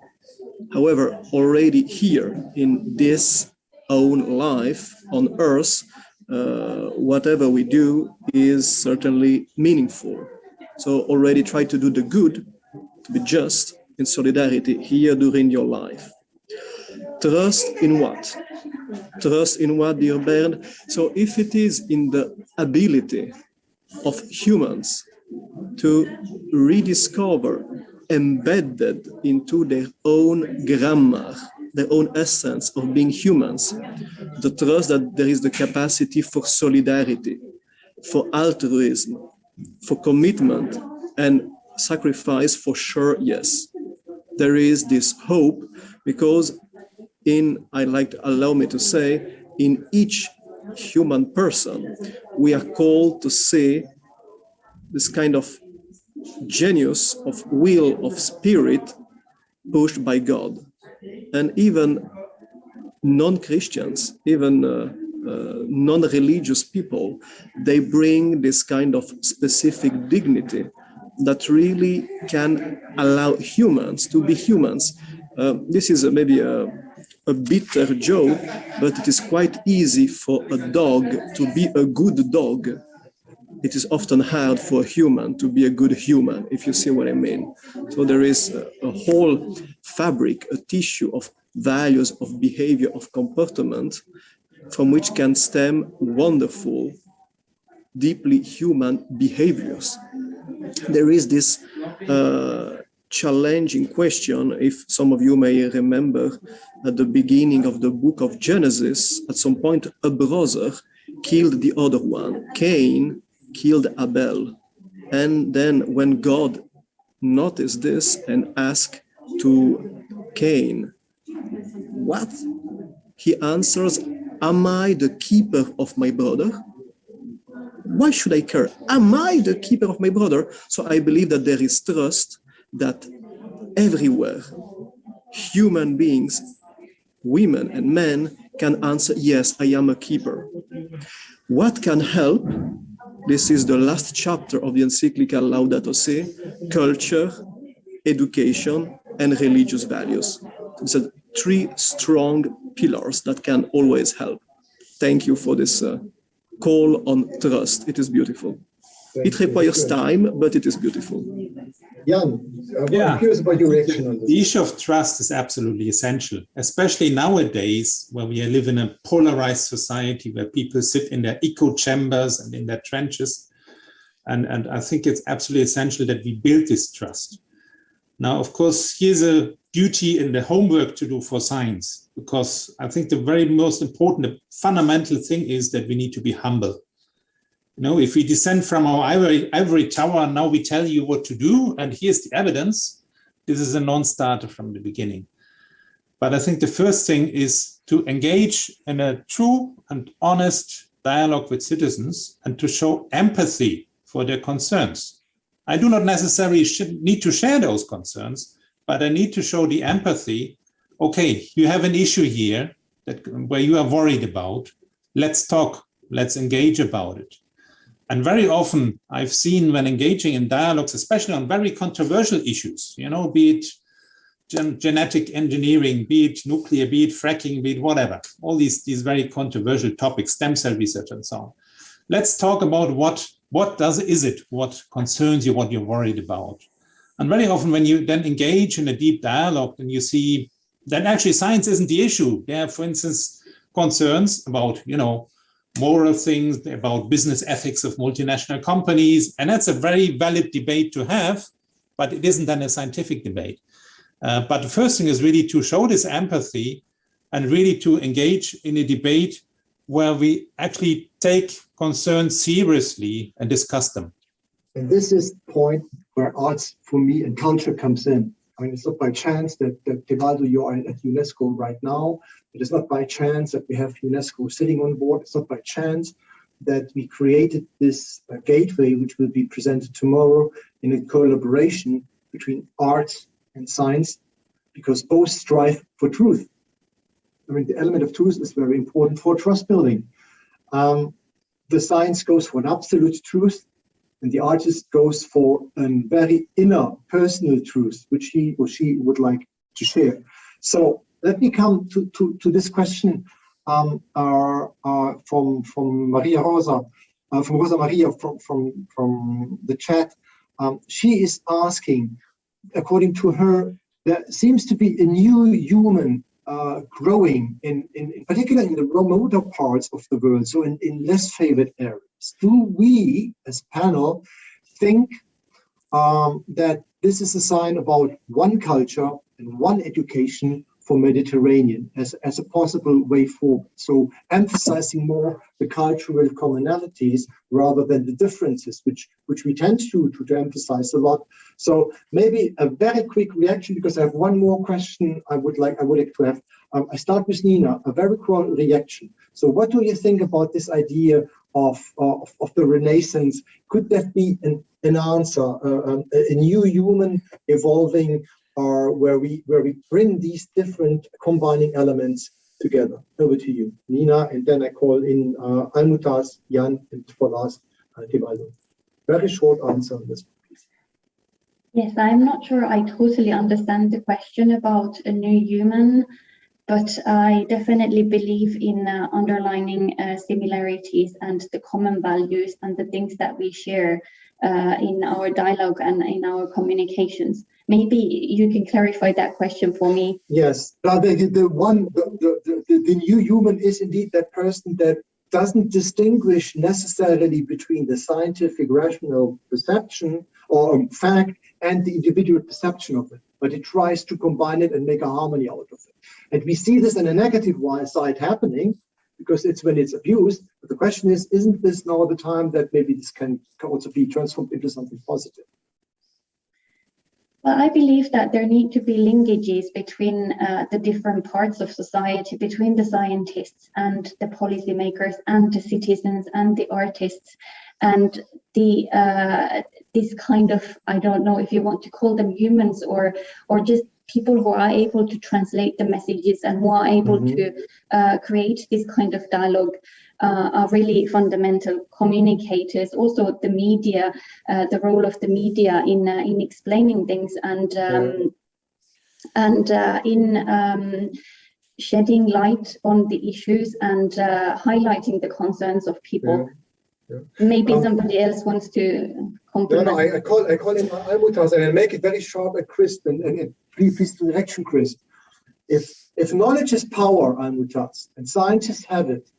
However, already here in this own life on earth, whatever we do is certainly meaningful. So already try to do the good, to be just in solidarity here during your life. Trust in what? Trust in what, dear Bernd? So if it is in the ability of humans to rediscover, embedded into their own grammar, their own essence of being humans, the trust that there is the capacity for solidarity, for altruism, for commitment and sacrifice, for sure, yes. There is this hope because allow me to say, in each human person, we are called to see this kind of genius of will, of spirit pushed by God. And even non-Christians, even non-religious people, they bring this kind of specific dignity that really can allow humans to be humans. This is maybe a bitter joke, but it is quite easy for a dog to be a good dog. It is often hard for a human to be a good human, if you see what I mean. So there is a whole fabric, a tissue of values, of behavior, of comportment, from which can stem wonderful, deeply human behaviors. There is this challenging question, if some of you may remember, at the beginning of the book of Genesis, at some point, a brother killed the other one. Cain killed Abel. And then when God noticed this and asked to Cain, what? He answers, am I the keeper of my brother? Why should I care? Am I the keeper of my brother? So I believe that there is trust that everywhere human beings, women and men, can answer, yes, I am a keeper. What can help? This is the last chapter of the encyclical Laudato Si, culture, education, and religious values. It's three strong pillars that can always help. Thank you for this call on trust. It is beautiful. It requires time, but it is beautiful. Jan, I'm curious about your reaction on this. The issue of trust is absolutely essential, especially nowadays where we live in a polarized society where people sit in their echo chambers and in their trenches. And I think it's absolutely essential that we build this trust. Now, of course, here's a duty in the homework to do for science, because I think the very most important, the fundamental thing is that we need to be humble. You know, if we descend from our ivory tower, now we tell you what to do, and here's the evidence, this is a non-starter from the beginning. But I think the first thing is to engage in a true and honest dialogue with citizens and to show empathy for their concerns. I do not necessarily need to share those concerns, but I need to show the empathy. Okay, you have an issue here where you are worried about. Let's talk, let's engage about it. And very often I've seen when engaging in dialogues, especially on very controversial issues, you know, be it genetic engineering, be it nuclear, be it fracking, be it whatever, all these very controversial topics, stem cell research and so on. Let's talk about what is it, what concerns you, what you're worried about. And very often when you then engage in a deep dialogue, then you see that actually science isn't the issue. Yeah, for instance, concerns about, moral things, about business ethics of multinational companies. And that's a very valid debate to have, but it isn't then a scientific debate. But the first thing is really to show this empathy and really to engage in a debate where we actually take concerns seriously and discuss them. And this is the point where arts, for me, and culture comes in. I mean, it's not by chance that Tevaldo, you are at UNESCO right now. It is not by chance that we have UNESCO sitting on board. It's not by chance that we created this gateway, which will be presented tomorrow in a collaboration between arts and science, because both strive for truth. I mean, the element of truth is very important for trust building. The science goes for an absolute truth, and the artist goes for a very inner personal truth, which he or she would like to share. So let me come to this question from Maria Rosa, from Rosa Maria from the chat. She is asking, according to her, there seems to be a new human growing in particular in the remoter parts of the world, so in less favored areas. Do we, as panel, think that this is a sign about one culture and one education for Mediterranean as a possible way forward? So emphasizing more the cultural commonalities rather than the differences, which we tend to emphasize a lot. So maybe a very quick reaction, because I have one more question I would like to have. I start with Nina, a very quick reaction. So what do you think about this idea of the Renaissance? Could that be an answer, a new human evolving, where we bring these different combining elements together? Over to you, Nina, and then I call in Almutas, Jan, and for last, Tevaldo. Very short answer on this, please. Yes, I'm not sure I totally understand the question about a new human, but I definitely believe in underlining similarities and the common values and the things that we share in our dialogue and in our communications. Maybe you can clarify that question for me. Yes, the new human is indeed that person that doesn't distinguish necessarily between the scientific rational perception or fact and the individual perception of it, but it tries to combine it and make a harmony out of it. And we see this in a negative side happening, because it's when it's abused. But the question is, isn't this now the time that maybe this can also be transformed into something positive? Well, I believe that there need to be linkages between the different parts of society, between the scientists and the policymakers and the citizens and the artists, and the this kind of, I don't know if you want to call them humans or just people who are able to translate the messages and who are able to create this kind of dialogue are really fundamental communicators. Also, the media, the role of the media in explaining things and in shedding light on the issues and highlighting the concerns of people. Yeah. Maybe somebody else wants to compliment. No, I call him Almutas, and I make it very sharp and crisp, and please direction crisp. If knowledge is power, Almutas, and scientists have it,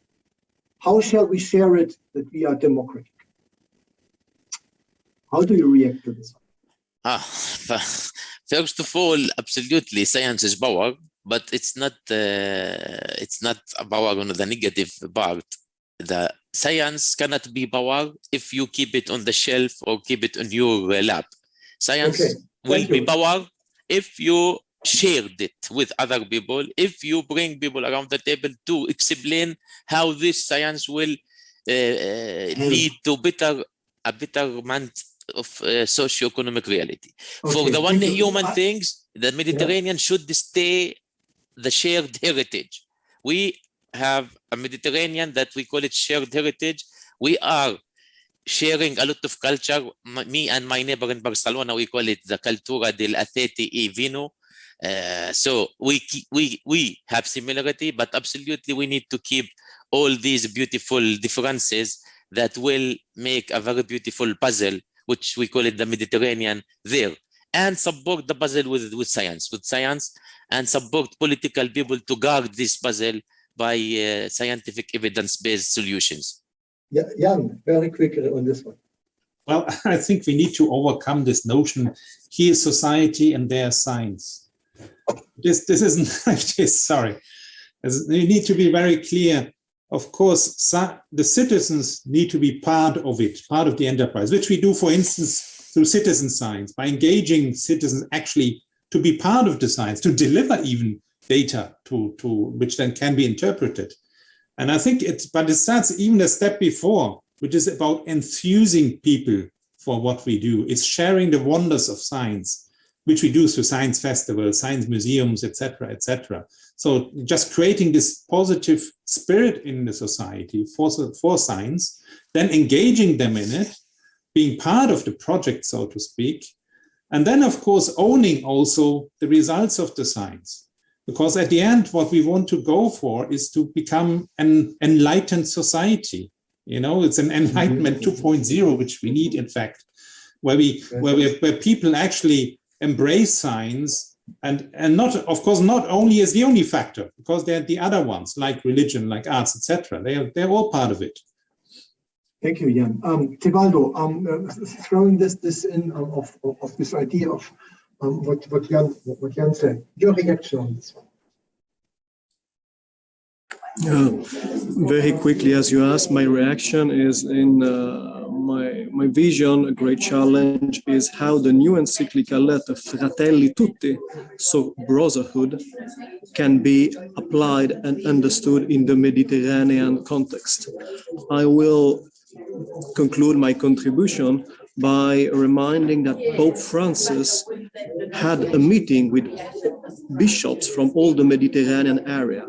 how shall we share it that we are democratic? How do you react to this? First of all, absolutely, science is power, but it's not a power on the negative part. The science cannot be power if you keep it on the shelf or keep it on your lap. Science will be power if you shared it with other people, if you bring people around the table to explain how this science will lead to a betterment of socio-economic reality. For the one human things, the Mediterranean should stay the shared heritage. We have a Mediterranean that we call it shared heritage. We are sharing a lot of culture. Me and my neighbor in Barcelona, we call it the Cultura del Aceti e Vino. So we have similarity, but absolutely we need to keep all these beautiful differences that will make a very beautiful puzzle, which we call it the Mediterranean there, and support the puzzle with science, and support political people to guard this puzzle by scientific evidence-based solutions? Yeah, Jan, very quickly on this one. Well, I think we need to overcome this notion, here is society and there is science. This isn't like this, sorry. We need to be very clear. Of course, the citizens need to be part of it, part of the enterprise, which we do, for instance, through citizen science, by engaging citizens actually to be part of the science, to deliver even data to which then can be interpreted. And I think it starts even a step before, which is about enthusing people for what we do. It's sharing the wonders of science, which we do through science festivals, science museums, etc., etc. So just creating this positive spirit in the society for science, then engaging them in it, being part of the project, so to speak, and then, of course, owning also the results of the science. Because at the end, what we want to go for is to become an enlightened society. You know, it's an enlightenment 2.0, which we need, in fact, where people actually embrace science and not, of course, not only as the only factor, because there are the other ones like religion, like arts, etc. They're all part of it. Thank you, Jan. Tebaldo, throwing this in of this idea of what Jan said. Your reaction on this one? Very quickly, as you asked, my reaction is in my vision. A great challenge is how the new encyclical letter Fratelli Tutti, so brotherhood, can be applied and understood in the Mediterranean context. I will conclude my contribution by reminding that Pope Francis had a meeting with bishops from all the Mediterranean area.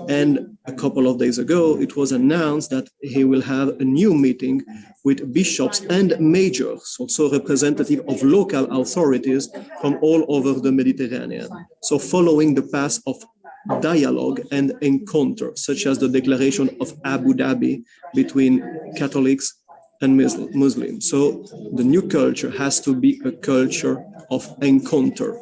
And a couple of days ago, it was announced that he will have a new meeting with bishops and majors, also representative of local authorities from all over the Mediterranean. So following the path of dialogue and encounter, such as the declaration of Abu Dhabi between Catholics and Muslims. So the new culture has to be a culture of encounter.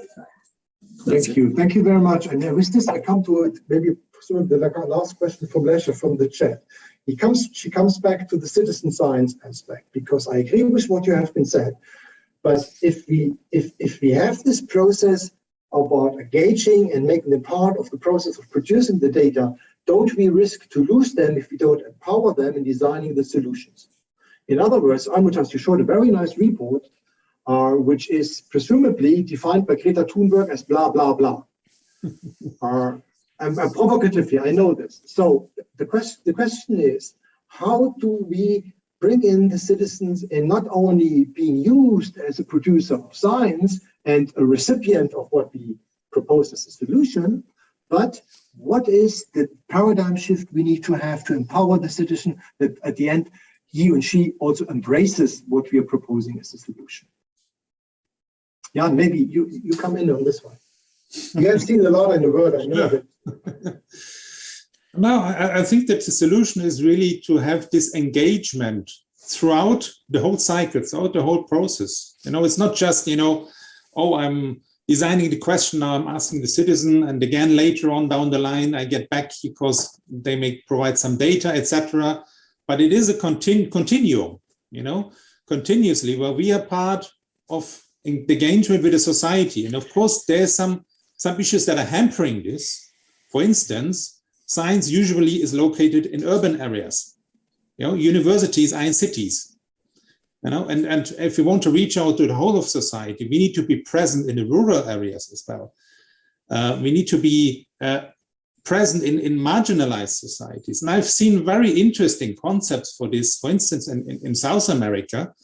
Thank you. Thank you very much. And with this, I come to it, maybe sort of the last question from Lesha from the chat. She comes back to the citizen science aspect, because I agree with what you have been said. But if we have this process about engaging and making them part of the process of producing the data, don't we risk to lose them if we don't empower them in designing the solutions? In other words, Almutas, you showed a very nice report, which is presumably defined by Greta Thunberg as blah, blah, blah. I'm provocative here, I know this. So the question is, how do we bring in the citizens in not only being used as a producer of science and a recipient of what we propose as a solution, but what is the paradigm shift we need to have to empower the citizen that at the end, he or she also embraces what we are proposing as a solution? Jan, maybe you come in on this one. You have seen a lot in the world, I know that. No, I think that the solution is really to have this engagement throughout the whole cycle, throughout the whole process. You know, it's not just, you know, oh, I'm designing the question, now I'm asking the citizen, and again later on down the line I get back because they may provide some data, etc. But it is a continuum, you know, continuously, where we are part of the engagement with the society. And of course, there's some issues that are hampering this. For instance, science usually is located in urban areas. You know, universities are in cities. You know, and if we want to reach out to the whole of society, we need to be present in the rural areas as well. We need to be present in marginalized societies. And I've seen very interesting concepts for this, for instance, in South America.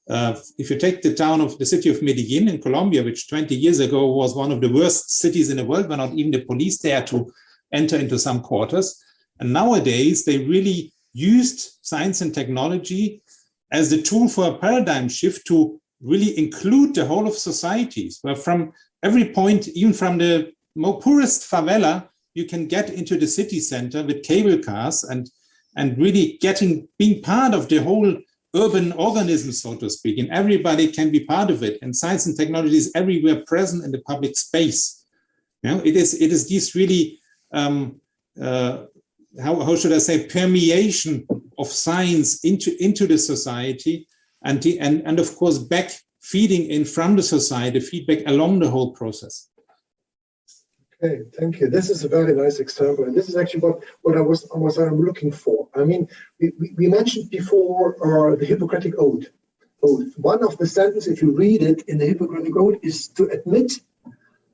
If you take the city of Medellin in Colombia, which 20 years ago was one of the worst cities in the world, where not even the police dare to enter into some quarters. And nowadays, they really used science and technology as the tool for a paradigm shift to really include the whole of societies, where from every point, even from the poorest favela, you can get into the city center with cable cars and really being part of the whole urban organism, so to speak, and everybody can be part of it. And science and technology is everywhere present in the public space. You know, it is these really how should I say, permeation of science into the society, and of course back feeding in from the society, feedback along the whole process. Okay, thank you. This is a very nice example, and this is actually what I'm looking for. I mean, we mentioned before the Hippocratic Oath. One of the sentences, if you read it in the Hippocratic Oath, is to admit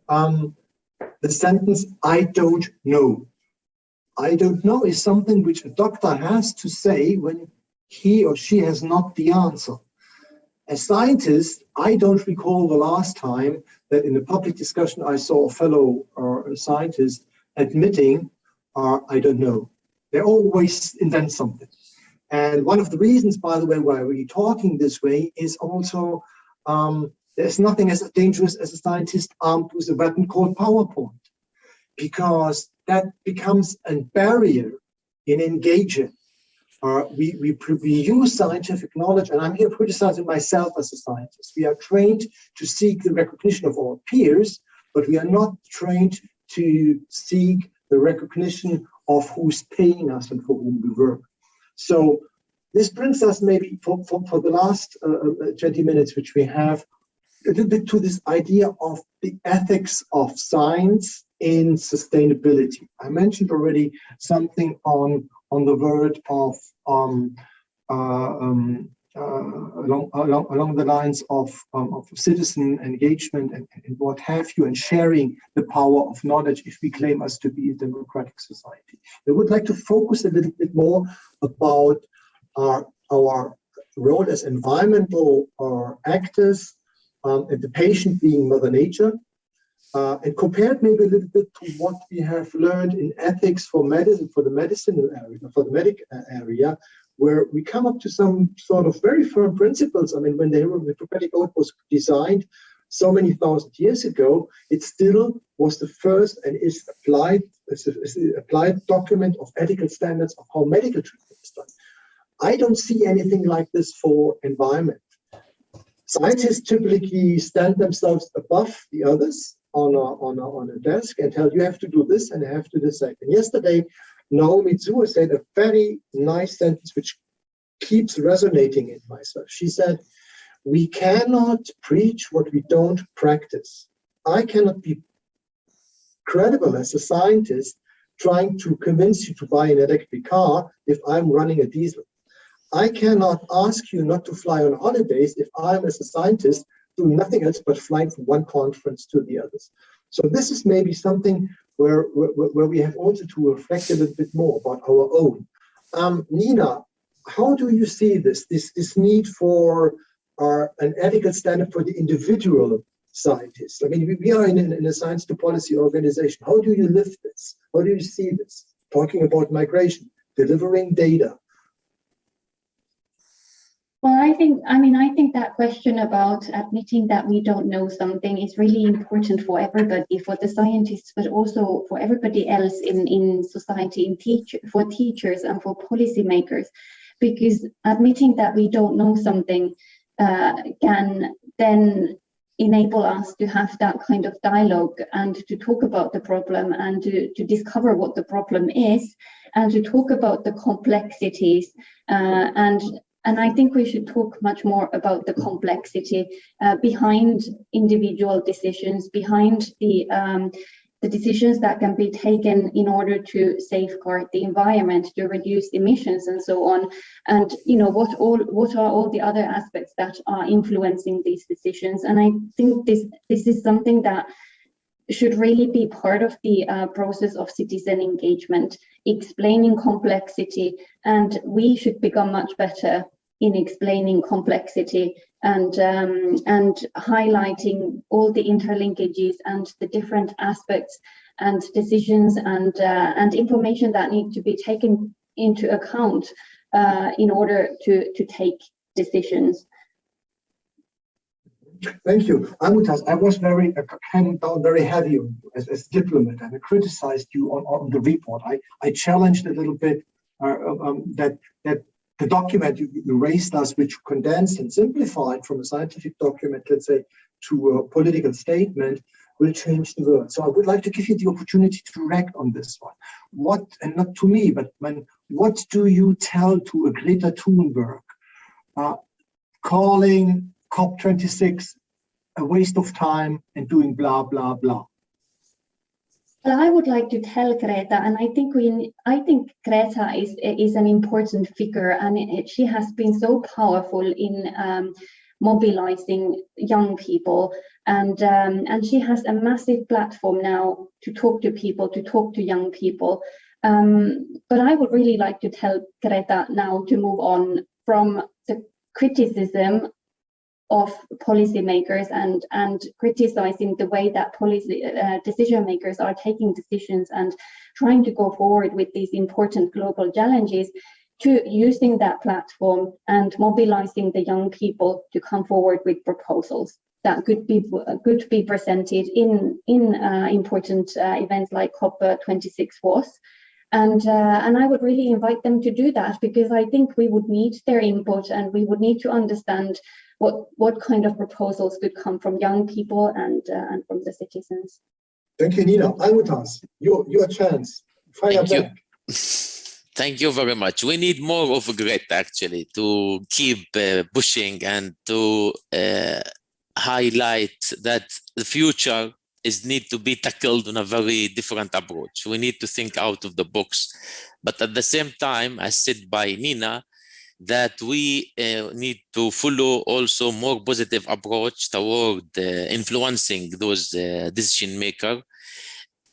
the sentence, "I don't know." I don't know is something which a doctor has to say when he or she has not the answer. As scientist, I don't recall the last time that in a public discussion I saw a fellow scientist admitting, I don't know. They always invent something. And one of the reasons, by the way, why we're talking this way is also there's nothing as dangerous as a scientist armed with a weapon called PowerPoint, because that becomes a barrier in engaging. We use scientific knowledge, and I'm here criticizing myself as a scientist. We are trained to seek the recognition of our peers, but we are not trained to seek the recognition of who's paying us and for whom we work. So this brings us maybe for the last 20 minutes, which we have, a little bit to this idea of the ethics of science in sustainability. I mentioned already something on the word of along the lines of citizen engagement and what have you, and sharing the power of knowledge if we claim us to be a democratic society. I would like to focus a little bit more about our role as environmental actors, and the patient being Mother Nature, and compared maybe a little bit to what we have learned in ethics for medicine, for the medicinal area, for the medical area, where we come up to some sort of very firm principles. I mean, when the Hippocratic Oath was designed so many thousand years ago, it still was the first and is applied document of ethical standards of how medical treatment is done. I don't see anything like this for environment. Scientists typically stand themselves above the others on a desk and tell you have to do this and you have to do this. And yesterday, Naomi Zua said a very nice sentence which keeps resonating in myself. She said, "We cannot preach what we don't practice." I cannot be credible as a scientist trying to convince you to buy an electric car if I'm running a diesel. I cannot ask you not to fly on holidays if I'm, as a scientist, doing nothing else but flying from one conference to the others. So this is maybe something where we have also to reflect a little bit more about our own. Nina, how do you see this need for an ethical standard for the individual scientist? I mean, we are in a science to policy organization. How do you live this? How do you see this? Talking about migration, delivering data. Well, I think that question about admitting that we don't know something is really important for everybody, for the scientists, but also for everybody else in society, for teachers and for policymakers, because admitting that we don't know something can then enable us to have that kind of dialogue and to talk about the problem and to discover what the problem is and to talk about the complexities and I think we should talk much more about the complexity behind individual decisions, behind the decisions that can be taken in order to safeguard the environment, to reduce emissions and so on. And what are all the other aspects that are influencing these decisions? And I think this is something that should really be part of the process of citizen engagement, explaining complexity, and we should become much better in explaining complexity and highlighting all the interlinkages and the different aspects and decisions and information that need to be taken into account in order to take decisions. Thank you. Amutas, I was came down very heavy on you as diplomat, and I criticized you on the report. I challenged a little bit that the document you raised us, which condensed and simplified from a scientific document, let's say, to a political statement, will change the world. So I would like to give you the opportunity to react on this one. What, and not to me, but what do you tell to a Greta Thunberg calling COP26 a waste of time and doing blah, blah, blah? Well, I would like to tell Greta, and I think Greta is an important figure, and she has been so powerful in mobilizing young people, and she has a massive platform now to talk to people, to talk to young people. But I would really like to tell Greta now to move on from the criticism of policymakers and criticizing the way that policy decision makers are taking decisions and trying to go forward with these important global challenges, to using that platform and mobilizing the young people to come forward with proposals that could be presented in important events like COP26 was. And I would really invite them to do that, because I think we would need their input, and we would need to understand what kind of proposals could come from young people and from the citizens. Thank you, Nina. I would ask your chance. Fire back. Thank you very much. We need more of Greta, actually, to keep pushing and to highlight that the future need to be tackled on a very different approach. We need to think out of the box. But at the same time, as said by Nina, that we need to follow also more positive approach toward influencing those decision makers.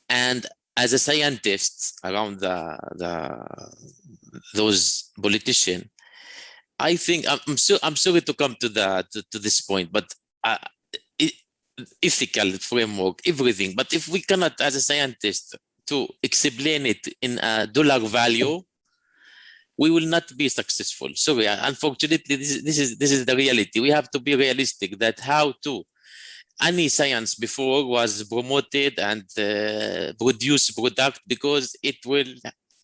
And as a scientist around those politicians, I think I'm sorry to come to this point, but ethical framework, everything. But if we cannot, as a scientist, to explain it in a dollar value, we will not be successful. Sorry, unfortunately, this is the reality. We have to be realistic that any science before was promoted and produce product because it will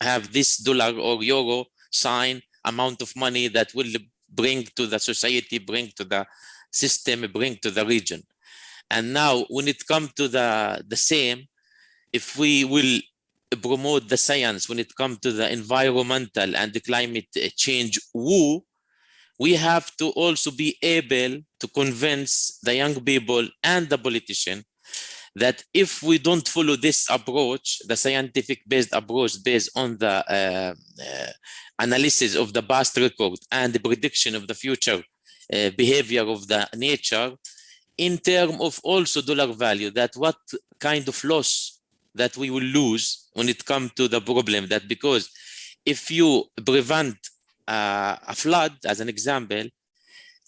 have this dollar or euro sign amount of money that will bring to the society, bring to the system, bring to the region. And now when it comes to the same, if we will promote the science when it comes to the environmental and the climate change we have to also be able to convince the young people and the politician that if we don't follow this approach, the scientific based approach based on the analysis of the past record and the prediction of the future behavior of the nature, in terms of also dollar value, that what kind of loss that we will lose when it comes to the problem, that because if you prevent a flood, as an example,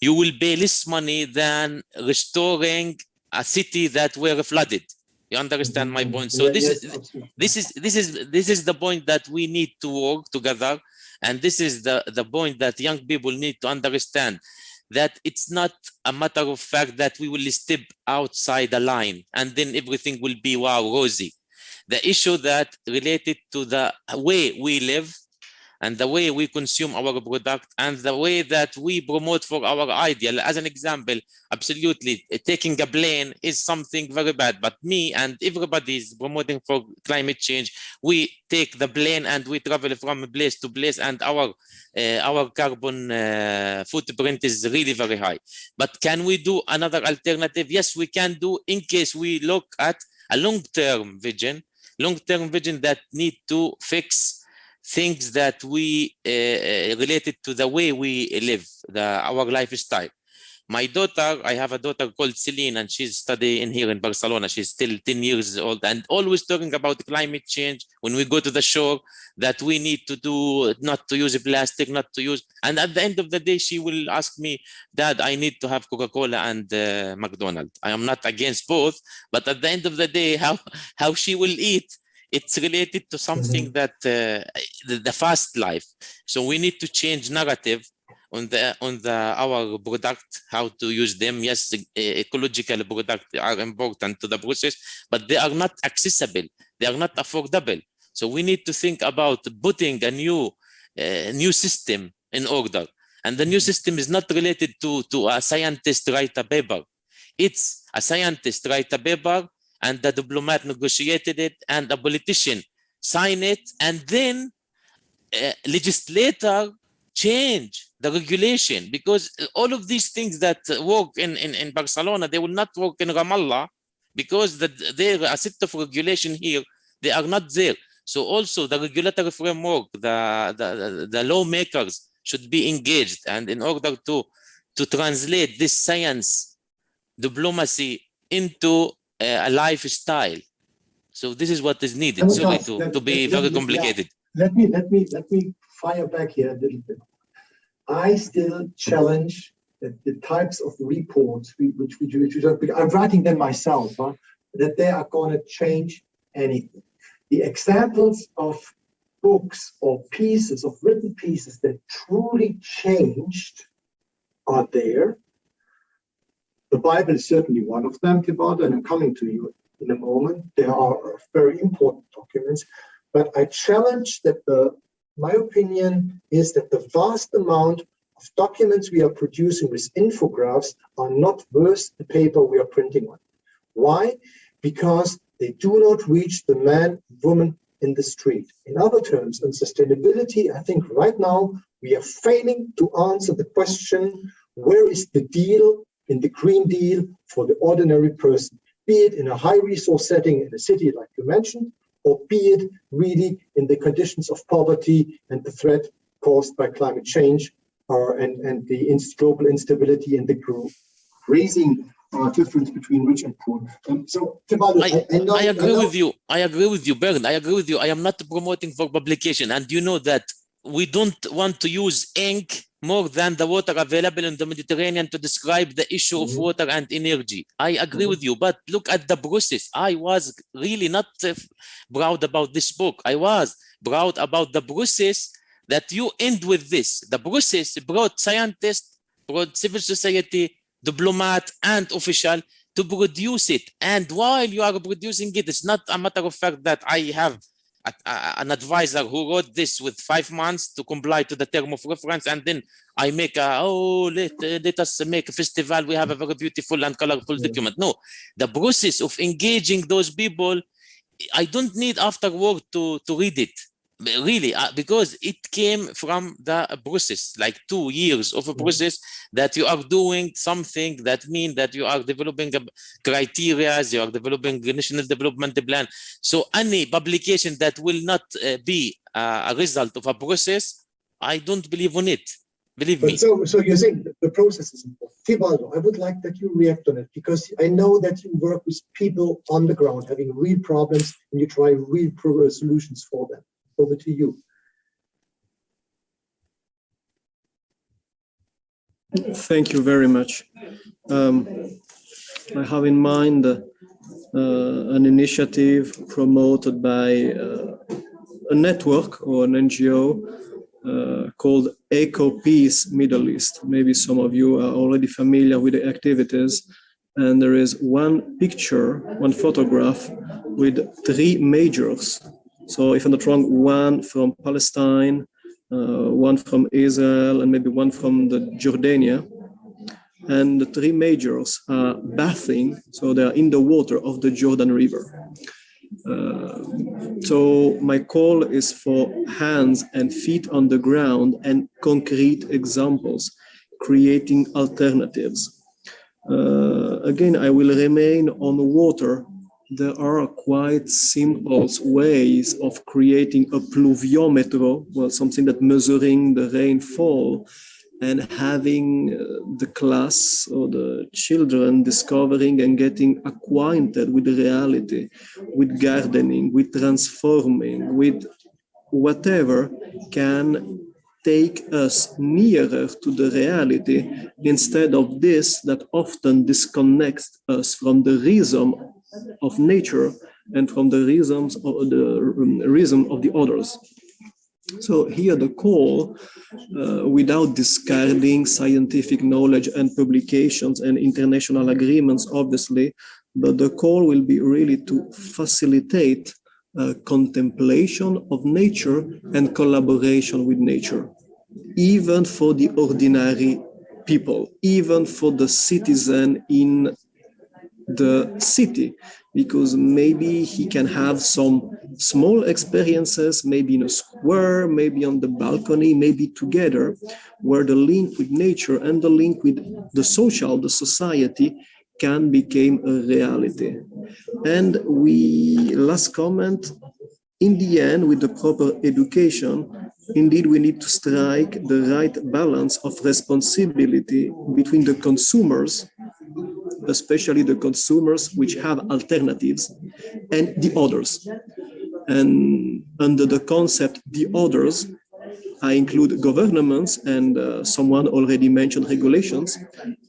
you will pay less money than restoring a city that were flooded. You understand my point? So this is the point that we need to work together, and this is the point that young people need to understand, that it's not a matter of fact that we will step outside the line and then everything will be wow rosy. The issue that related to the way we live and the way we consume our product and the way that we promote for our ideal. As an example, absolutely, taking a plane is something very bad, but me and everybody is promoting for climate change. We take the plane and we travel from place to place, and our carbon footprint is really very high. But can we do another alternative? Yes, we can do, in case we look at a long-term vision that need to fix things that we related to the way we live, our lifestyle. My daughter, I have a daughter called Celine, and she's studying here in Barcelona. She's still 10 years old and always talking about climate change. When we go to the shore, that we need to do, not to use plastic, not to use. And at the end of the day, she will ask me, Dad, I need to have Coca-Cola and McDonald's. I am not against both, but at the end of the day, how she will eat, it's related to something that the fast life. So we need to change narrative on our product, how to use them. Yes, ecological products are important to the process, but they are not accessible. They are not affordable. So we need to think about putting a new system in order. And the new system is not related to a scientist write a paper. It's a scientist write a paper, and the diplomat negotiated it, and a politician signed it, and then legislator change the regulation, because all of these things that work in Barcelona, they will not work in Ramallah, because there are a set of regulation here, they are not there. So also the regulatory framework, the lawmakers should be engaged, and in order to translate this science diplomacy into a lifestyle. So this is what is needed. Sorry to be very complicated. Let me fire back here a little bit. I still challenge the types of reports which I'm writing them myself, that they are going to change anything. The examples of books or pieces of written pieces that truly changed are there. The Bible is certainly one of them, Tibor, and I'm coming to you in a moment. There are very important documents, but I challenge that my opinion is that the vast amount of documents we are producing with infographics are not worth the paper we are printing on. Why? Because they do not reach the man, woman in the street. In other terms, in sustainability, I think right now we are failing to answer the question, where is the deal in the Green Deal for the ordinary person, be it in a high resource setting in a city like you mentioned, or be it really in the conditions of poverty and the threat caused by climate change and the global instability and the raising difference between rich and poor. So, I agree with you. I agree with you, Bernd. I agree with you. I am not promoting for publication, and you know that we don't want to use ink more than the water available in the Mediterranean to describe the issue of water and energy. I agree with you, but look at the process. I was really not proud about this book. I was proud about the process that you end with this. The process brought scientists, brought civil society, diplomat, and official to produce it. And while you are producing it, it's not a matter of fact that I have an advisor who wrote this with 5 months to comply to the term of reference, and then I make let us make a festival, we have a very beautiful and colorful document. No, the process of engaging those people, I don't need afterward to read it, really, because it came from the process, like 2 years of a process that you are doing something that means that you are developing criteria, you are developing a national development plan. So any publication that will not be a result of a process, I don't believe on it. Believe me. So you're saying the process is important. Tibaldo, I would like that you react on it, because I know that you work with people on the ground having real problems and you try real solutions for them. Over to you. Thank you very much. I have in mind an initiative promoted by a network or an NGO called Eco Peace Middle East. Maybe some of you are already familiar with the activities. And there is one picture, one photograph with 3 majors. So if I'm not wrong, one from Palestine, one from Israel, and maybe one from the Jordania. And the 3 majors are bathing, so they are in the water of the Jordan River. So my call is for hands and feet on the ground and concrete examples, creating alternatives. Again, I will remain on water. There are quite simple ways of creating a pluviometer, well, something that measuring the rainfall, and having the class or the children discovering and getting acquainted with the reality, with gardening, with transforming, with whatever can take us nearer to the reality, instead of this that often disconnects us from the rhythm of nature and from the rhythms of the rhythm of the others. So here the call, without discarding scientific knowledge and publications and international agreements, obviously, but the call will be really to facilitate contemplation of nature and collaboration with nature, even for the ordinary people, even for the citizen in the city, because maybe he can have some small experiences, maybe in a square, maybe on the balcony, maybe together, where the link with nature and the link with the social, the society, can become a reality. And last comment, in the end, with the proper education, indeed, we need to strike the right balance of responsibility between the consumers, especially the consumers which have alternatives, and the others. And under the concept, the others, I include governments, and someone already mentioned regulations.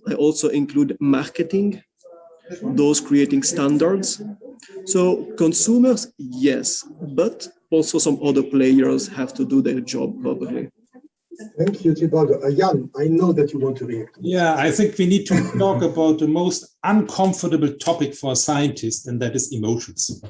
I also include marketing, those creating standards. So consumers, yes, but also some other players have to do their job properly. Thank you, Thibaut. Jan, I know that you want to react. Yeah, I think we need to talk about the most uncomfortable topic for a scientist, and that is emotions.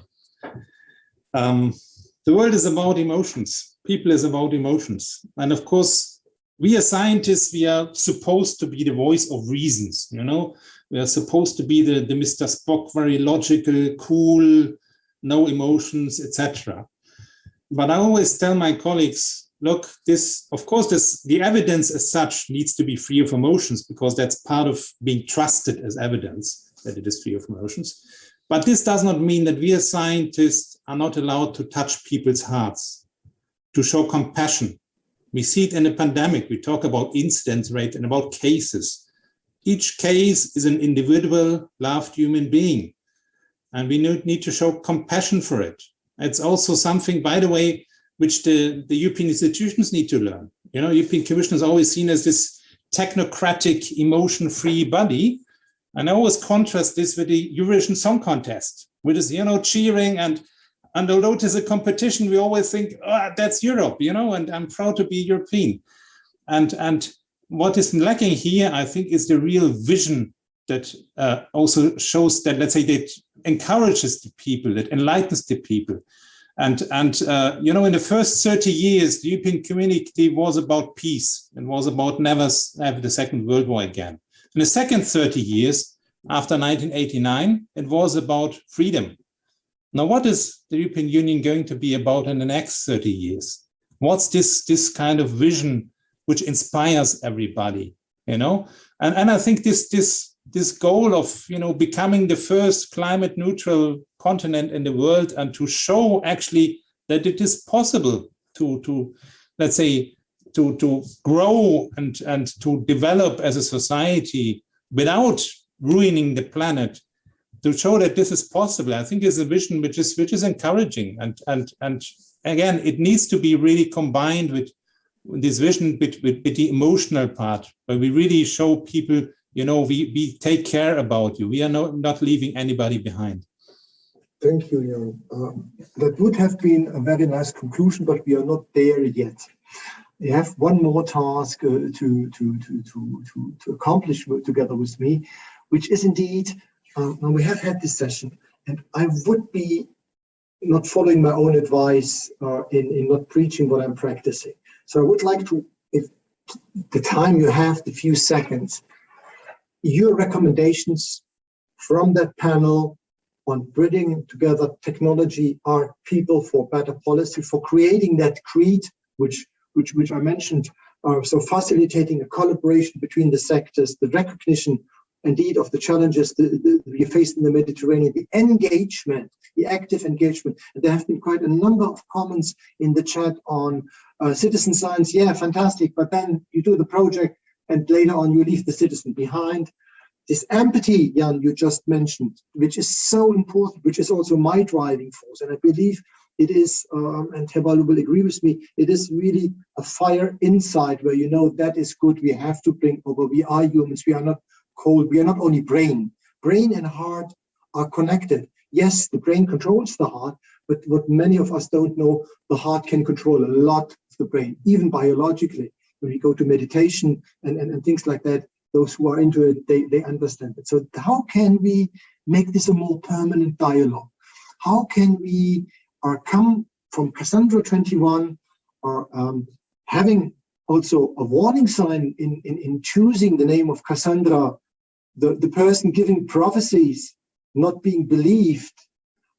The world is about emotions. People is about emotions. And of course, we as scientists, we are supposed to be the voice of reasons, you know? We are supposed to be the Mr. Spock, very logical, cool, no emotions, etc. But I always tell my colleagues, look, the evidence as such needs to be free of emotions, because that's part of being trusted as evidence, that it is free of emotions. But this does not mean that we as scientists are not allowed to touch people's hearts, to show compassion. We see it in a pandemic. We talk about incidence rate and about cases. Each case is an individual, loved human being, and we need to show compassion for it. It's also something, by the way, which the European institutions need to learn. You know, European Commission is always seen as this technocratic, emotion-free body, and I always contrast this with the Eurovision Song Contest, which is, you know, cheering, and although it is a competition, we always think, oh, that's Europe, you know, and I'm proud to be European. And what is lacking here, I think, is the real vision that also shows that, let's say, that encourages the people, that enlightens the people. And you know, in the first 30 years, the European community was about peace and was about never have the Second World War again. In the second 30 years, after 1989, it was about freedom. Now, what is the European Union going to be about in the next 30 years? What's this kind of vision which inspires everybody, you know? And I think this goal of, you know, becoming the first climate neutral continent in the world, and to show actually that it is possible to let's say, to grow and to develop as a society without ruining the planet, to show that this is possible, I think is a vision which is encouraging. And again, it needs to be really combined with this vision with the emotional part, where we really show people, you know, we take care about you. We are not leaving anybody behind. Thank you, Jan. That would have been a very nice conclusion, but we are not there yet. We have one more task to accomplish together with me, which is indeed, we have had this session, and I would be not following my own advice in not preaching what I'm practicing. So I would like to, if the time you have, the few seconds, your recommendations from that panel on bringing together technology, art, people for better policy, for creating that creed, which I mentioned, so facilitating a collaboration between the sectors, the recognition indeed of the challenges we face in the Mediterranean, the engagement, the active engagement. And there have been quite a number of comments in the chat on citizen science. Yeah, fantastic, but then you do the project and later on you leave the citizen behind. This empathy, Jan, you just mentioned, which is so important, which is also my driving force. And I believe it is, and Thibaut will agree with me, it is really a fire inside where you know that is good. We have to bring over. We are humans. We are not cold. We are not only brain. Brain and heart are connected. Yes, the brain controls the heart, but what many of us don't know, the heart can control a lot of the brain, even biologically. When we go to meditation and things like that, those who are into it, they understand it. So how can we make this a more permanent dialogue? How can we come from Cassandra 21, or having also a warning sign in choosing the name of Cassandra, the person giving prophecies not being believed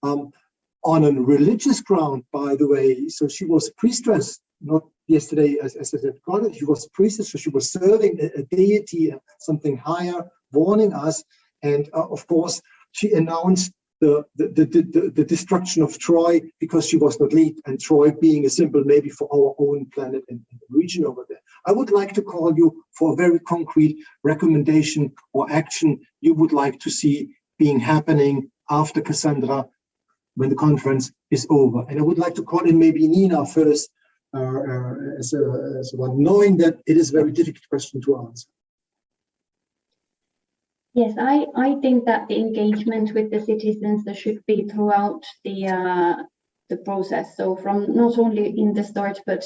on a religious ground, by the way. So she was a priestess, not yesterday, as I said, God, she was a priestess, so she was serving a deity, something higher, warning us. And of course, she announced the destruction of Troy because she was not lead, and Troy being a symbol maybe for our own planet and region over there. I would like to call you for a very concrete recommendation or action you would like to see being happening after Cassandra, when the conference is over. And I would like to call in maybe Nina first, as one, knowing that it is a very difficult question to answer. Yes, I think that the engagement with the citizens should be throughout the process. So from not only in the start, but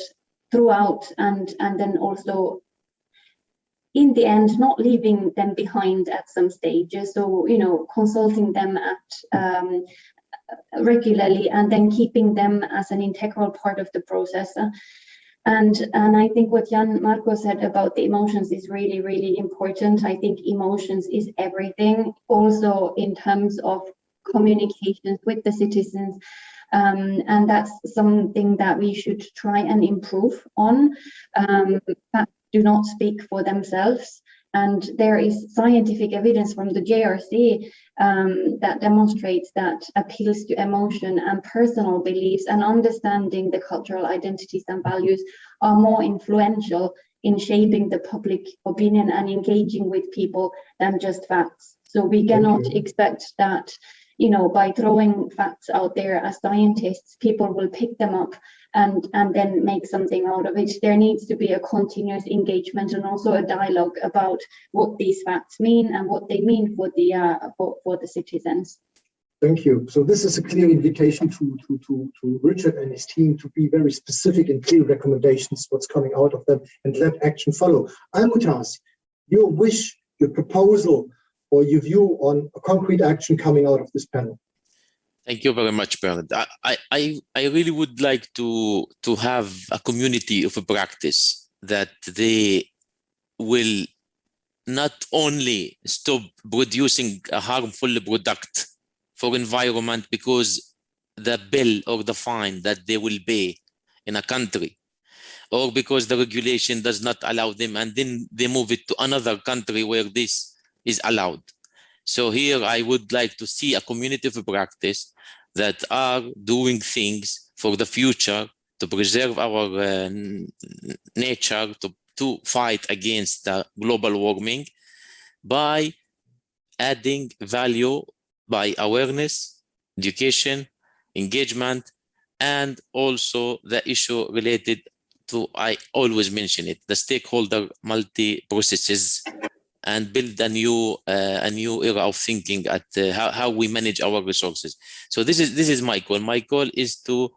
throughout, and then also in the end, not leaving them behind at some stages. So, you know, consulting them at regularly, and then keeping them as an integral part of the process. And I think what Jan Marco said about the emotions is really, really important. I think emotions is everything, also in terms of communications with the citizens. And that's something that we should try and improve on. Facts do not speak for themselves. And there is scientific evidence from the JRC that demonstrates that appeals to emotion and personal beliefs and understanding the cultural identities and values are more influential in shaping the public opinion and engaging with people than just facts. So we cannot expect that, you know, by throwing facts out there as scientists, people will pick them up and then make something out of it. There needs to be a continuous engagement and also a dialogue about what these facts mean and what they mean for the citizens. Thank you. So this is a clear invitation to Richard and his team to be very specific and clear recommendations, what's coming out of them, and let action follow. I would ask your wish, your proposal, or your view on a concrete action coming out of this panel. Thank you very much, Bernard. I really would like to have a community of a practice that they will not only stop producing a harmful product for environment because the bill or the fine that they will pay in a country, or because the regulation does not allow them, and then they move it to another country where this is allowed. So here I would like to see a community of practice that are doing things for the future to preserve our nature, to fight against the global warming by adding value by awareness, education, engagement, and also the issue related to, I always mention it, the stakeholder multi-processes, and build a new era of thinking at how we manage our resources. So this is my call. My call is to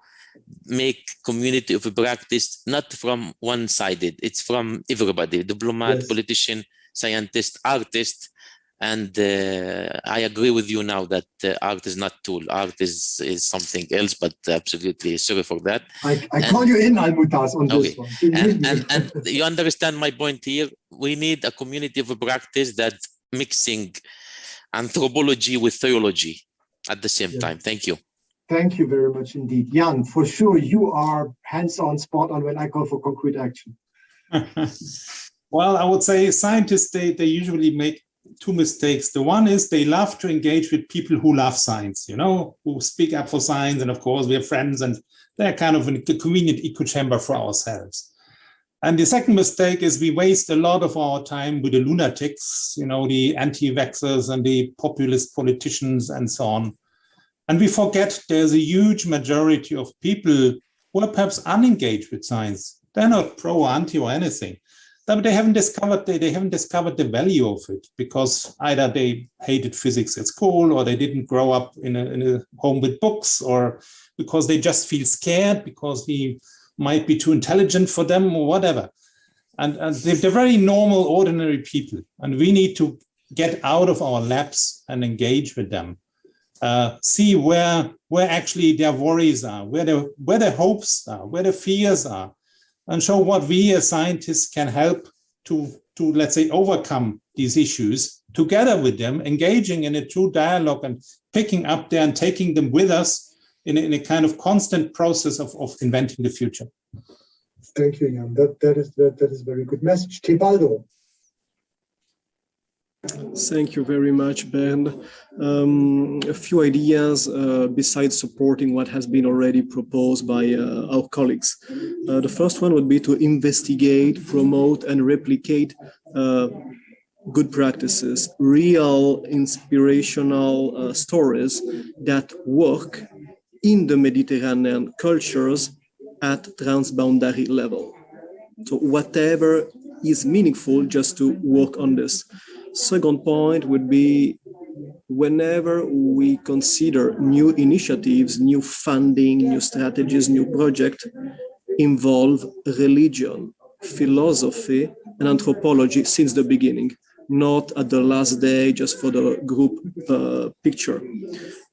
make community of practice not from one-sided. It's from everybody: diplomat, yes, politician, scientist, artist. And I agree with you now that art is not tool. Art is something else, but absolutely sorry for that. I call you in, Almutas, on this one. And you understand my point here. We need a community of practice that's mixing anthropology with theology at the same time. Thank you. Thank you very much indeed. Jan, for sure, you are hands-on, spot on when I call for concrete action. Well, I would say scientists, they usually make two mistakes. The one is they love to engage with people who love science, you know, who speak up for science. And of course, we have friends, and they're kind of a convenient echo chamber for ourselves. And the second mistake is we waste a lot of our time with the lunatics, you know, the anti-vaxxers and the populist politicians and so on. And we forget there's a huge majority of people who are perhaps unengaged with science. They're not pro or anti or anything. But they haven't discovered the value of it, because either they hated physics at school, or they didn't grow up in a home with books, or because they just feel scared because he might be too intelligent for them, or whatever. And they're very normal, ordinary people, and we need to get out of our labs and engage with them. See where actually their worries are, where their hopes are, where their fears are, and show what we as scientists can help to let's say, overcome these issues together with them, engaging in a true dialogue and picking up there and taking them with us in a kind of constant process of inventing the future. Thank you, Jan. That is very good message. Tebaldo. Thank you very much, Bernd. A few ideas besides supporting what has been already proposed by our colleagues. The first one would be to investigate, promote, and replicate good practices, real inspirational stories that work in the Mediterranean cultures at transboundary level. So whatever is meaningful, just to work on this. Second point would be whenever we consider new initiatives, new funding, new strategies, new projects, involve religion, philosophy, and anthropology since the beginning, not at the last day just for the group picture.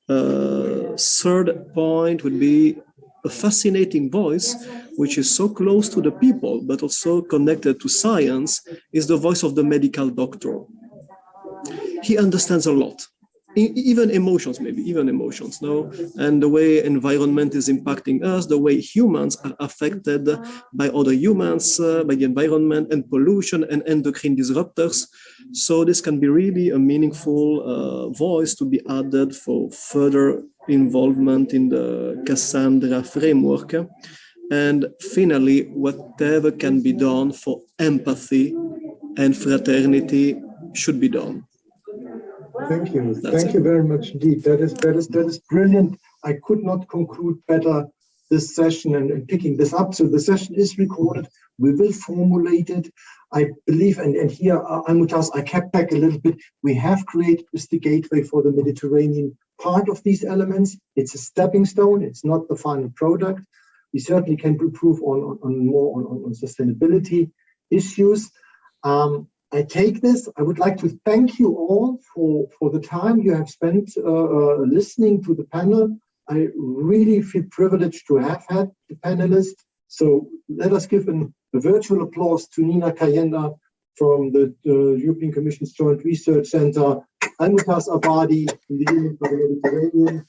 Third point would be a fascinating voice, which is so close to the people, but also connected to science, is the voice of the medical doctor. He understands a lot, even emotions, no? And the way environment is impacting us, the way humans are affected by other humans, by the environment and pollution and endocrine disruptors. So this can be really a meaningful voice to be added for further involvement in the Cassandra framework. And finally, whatever can be done for empathy and fraternity should be done. Thank you. Thank you very much indeed. That is brilliant. I could not conclude better this session and picking this up. So the session is recorded. We will formulate it. I believe, and here, Almutas, I kept back a little bit. We have created the gateway for the Mediterranean part of these elements. It's a stepping stone. It's not the final product. We certainly can improve on sustainability issues. I take this. I would like to thank you all for the time you have spent listening to the panel. I really feel privileged to have had the panelists. So let us give a virtual applause to Nina Kayenda from the European Commission's Joint Research Center, Almutas Abadi from the Union for the Mediterranean,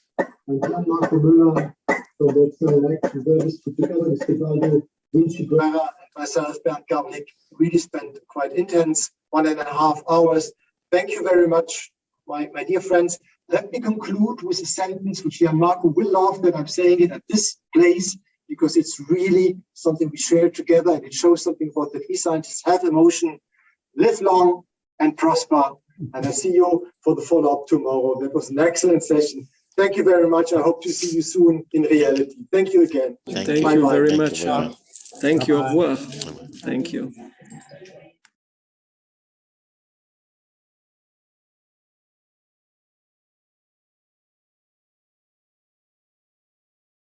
and Jan-Marco Müller from the External Action Service, together with Tebaldo, Vinci Guerra, and myself, Bernd Gablik, really spent quite intense 1.5 hours. Thank you very much, my dear friends. Let me conclude with a sentence which Jan-Marco will love that I'm saying it at this place, because it's really something we share together, and it shows something about that we scientists have emotion, live long and prosper. And I see you for the follow-up tomorrow. That was an excellent session. Thank you very much. I hope to see you soon in reality. Thank you again. Thank you very much. Thank you. Au revoir. Thank you.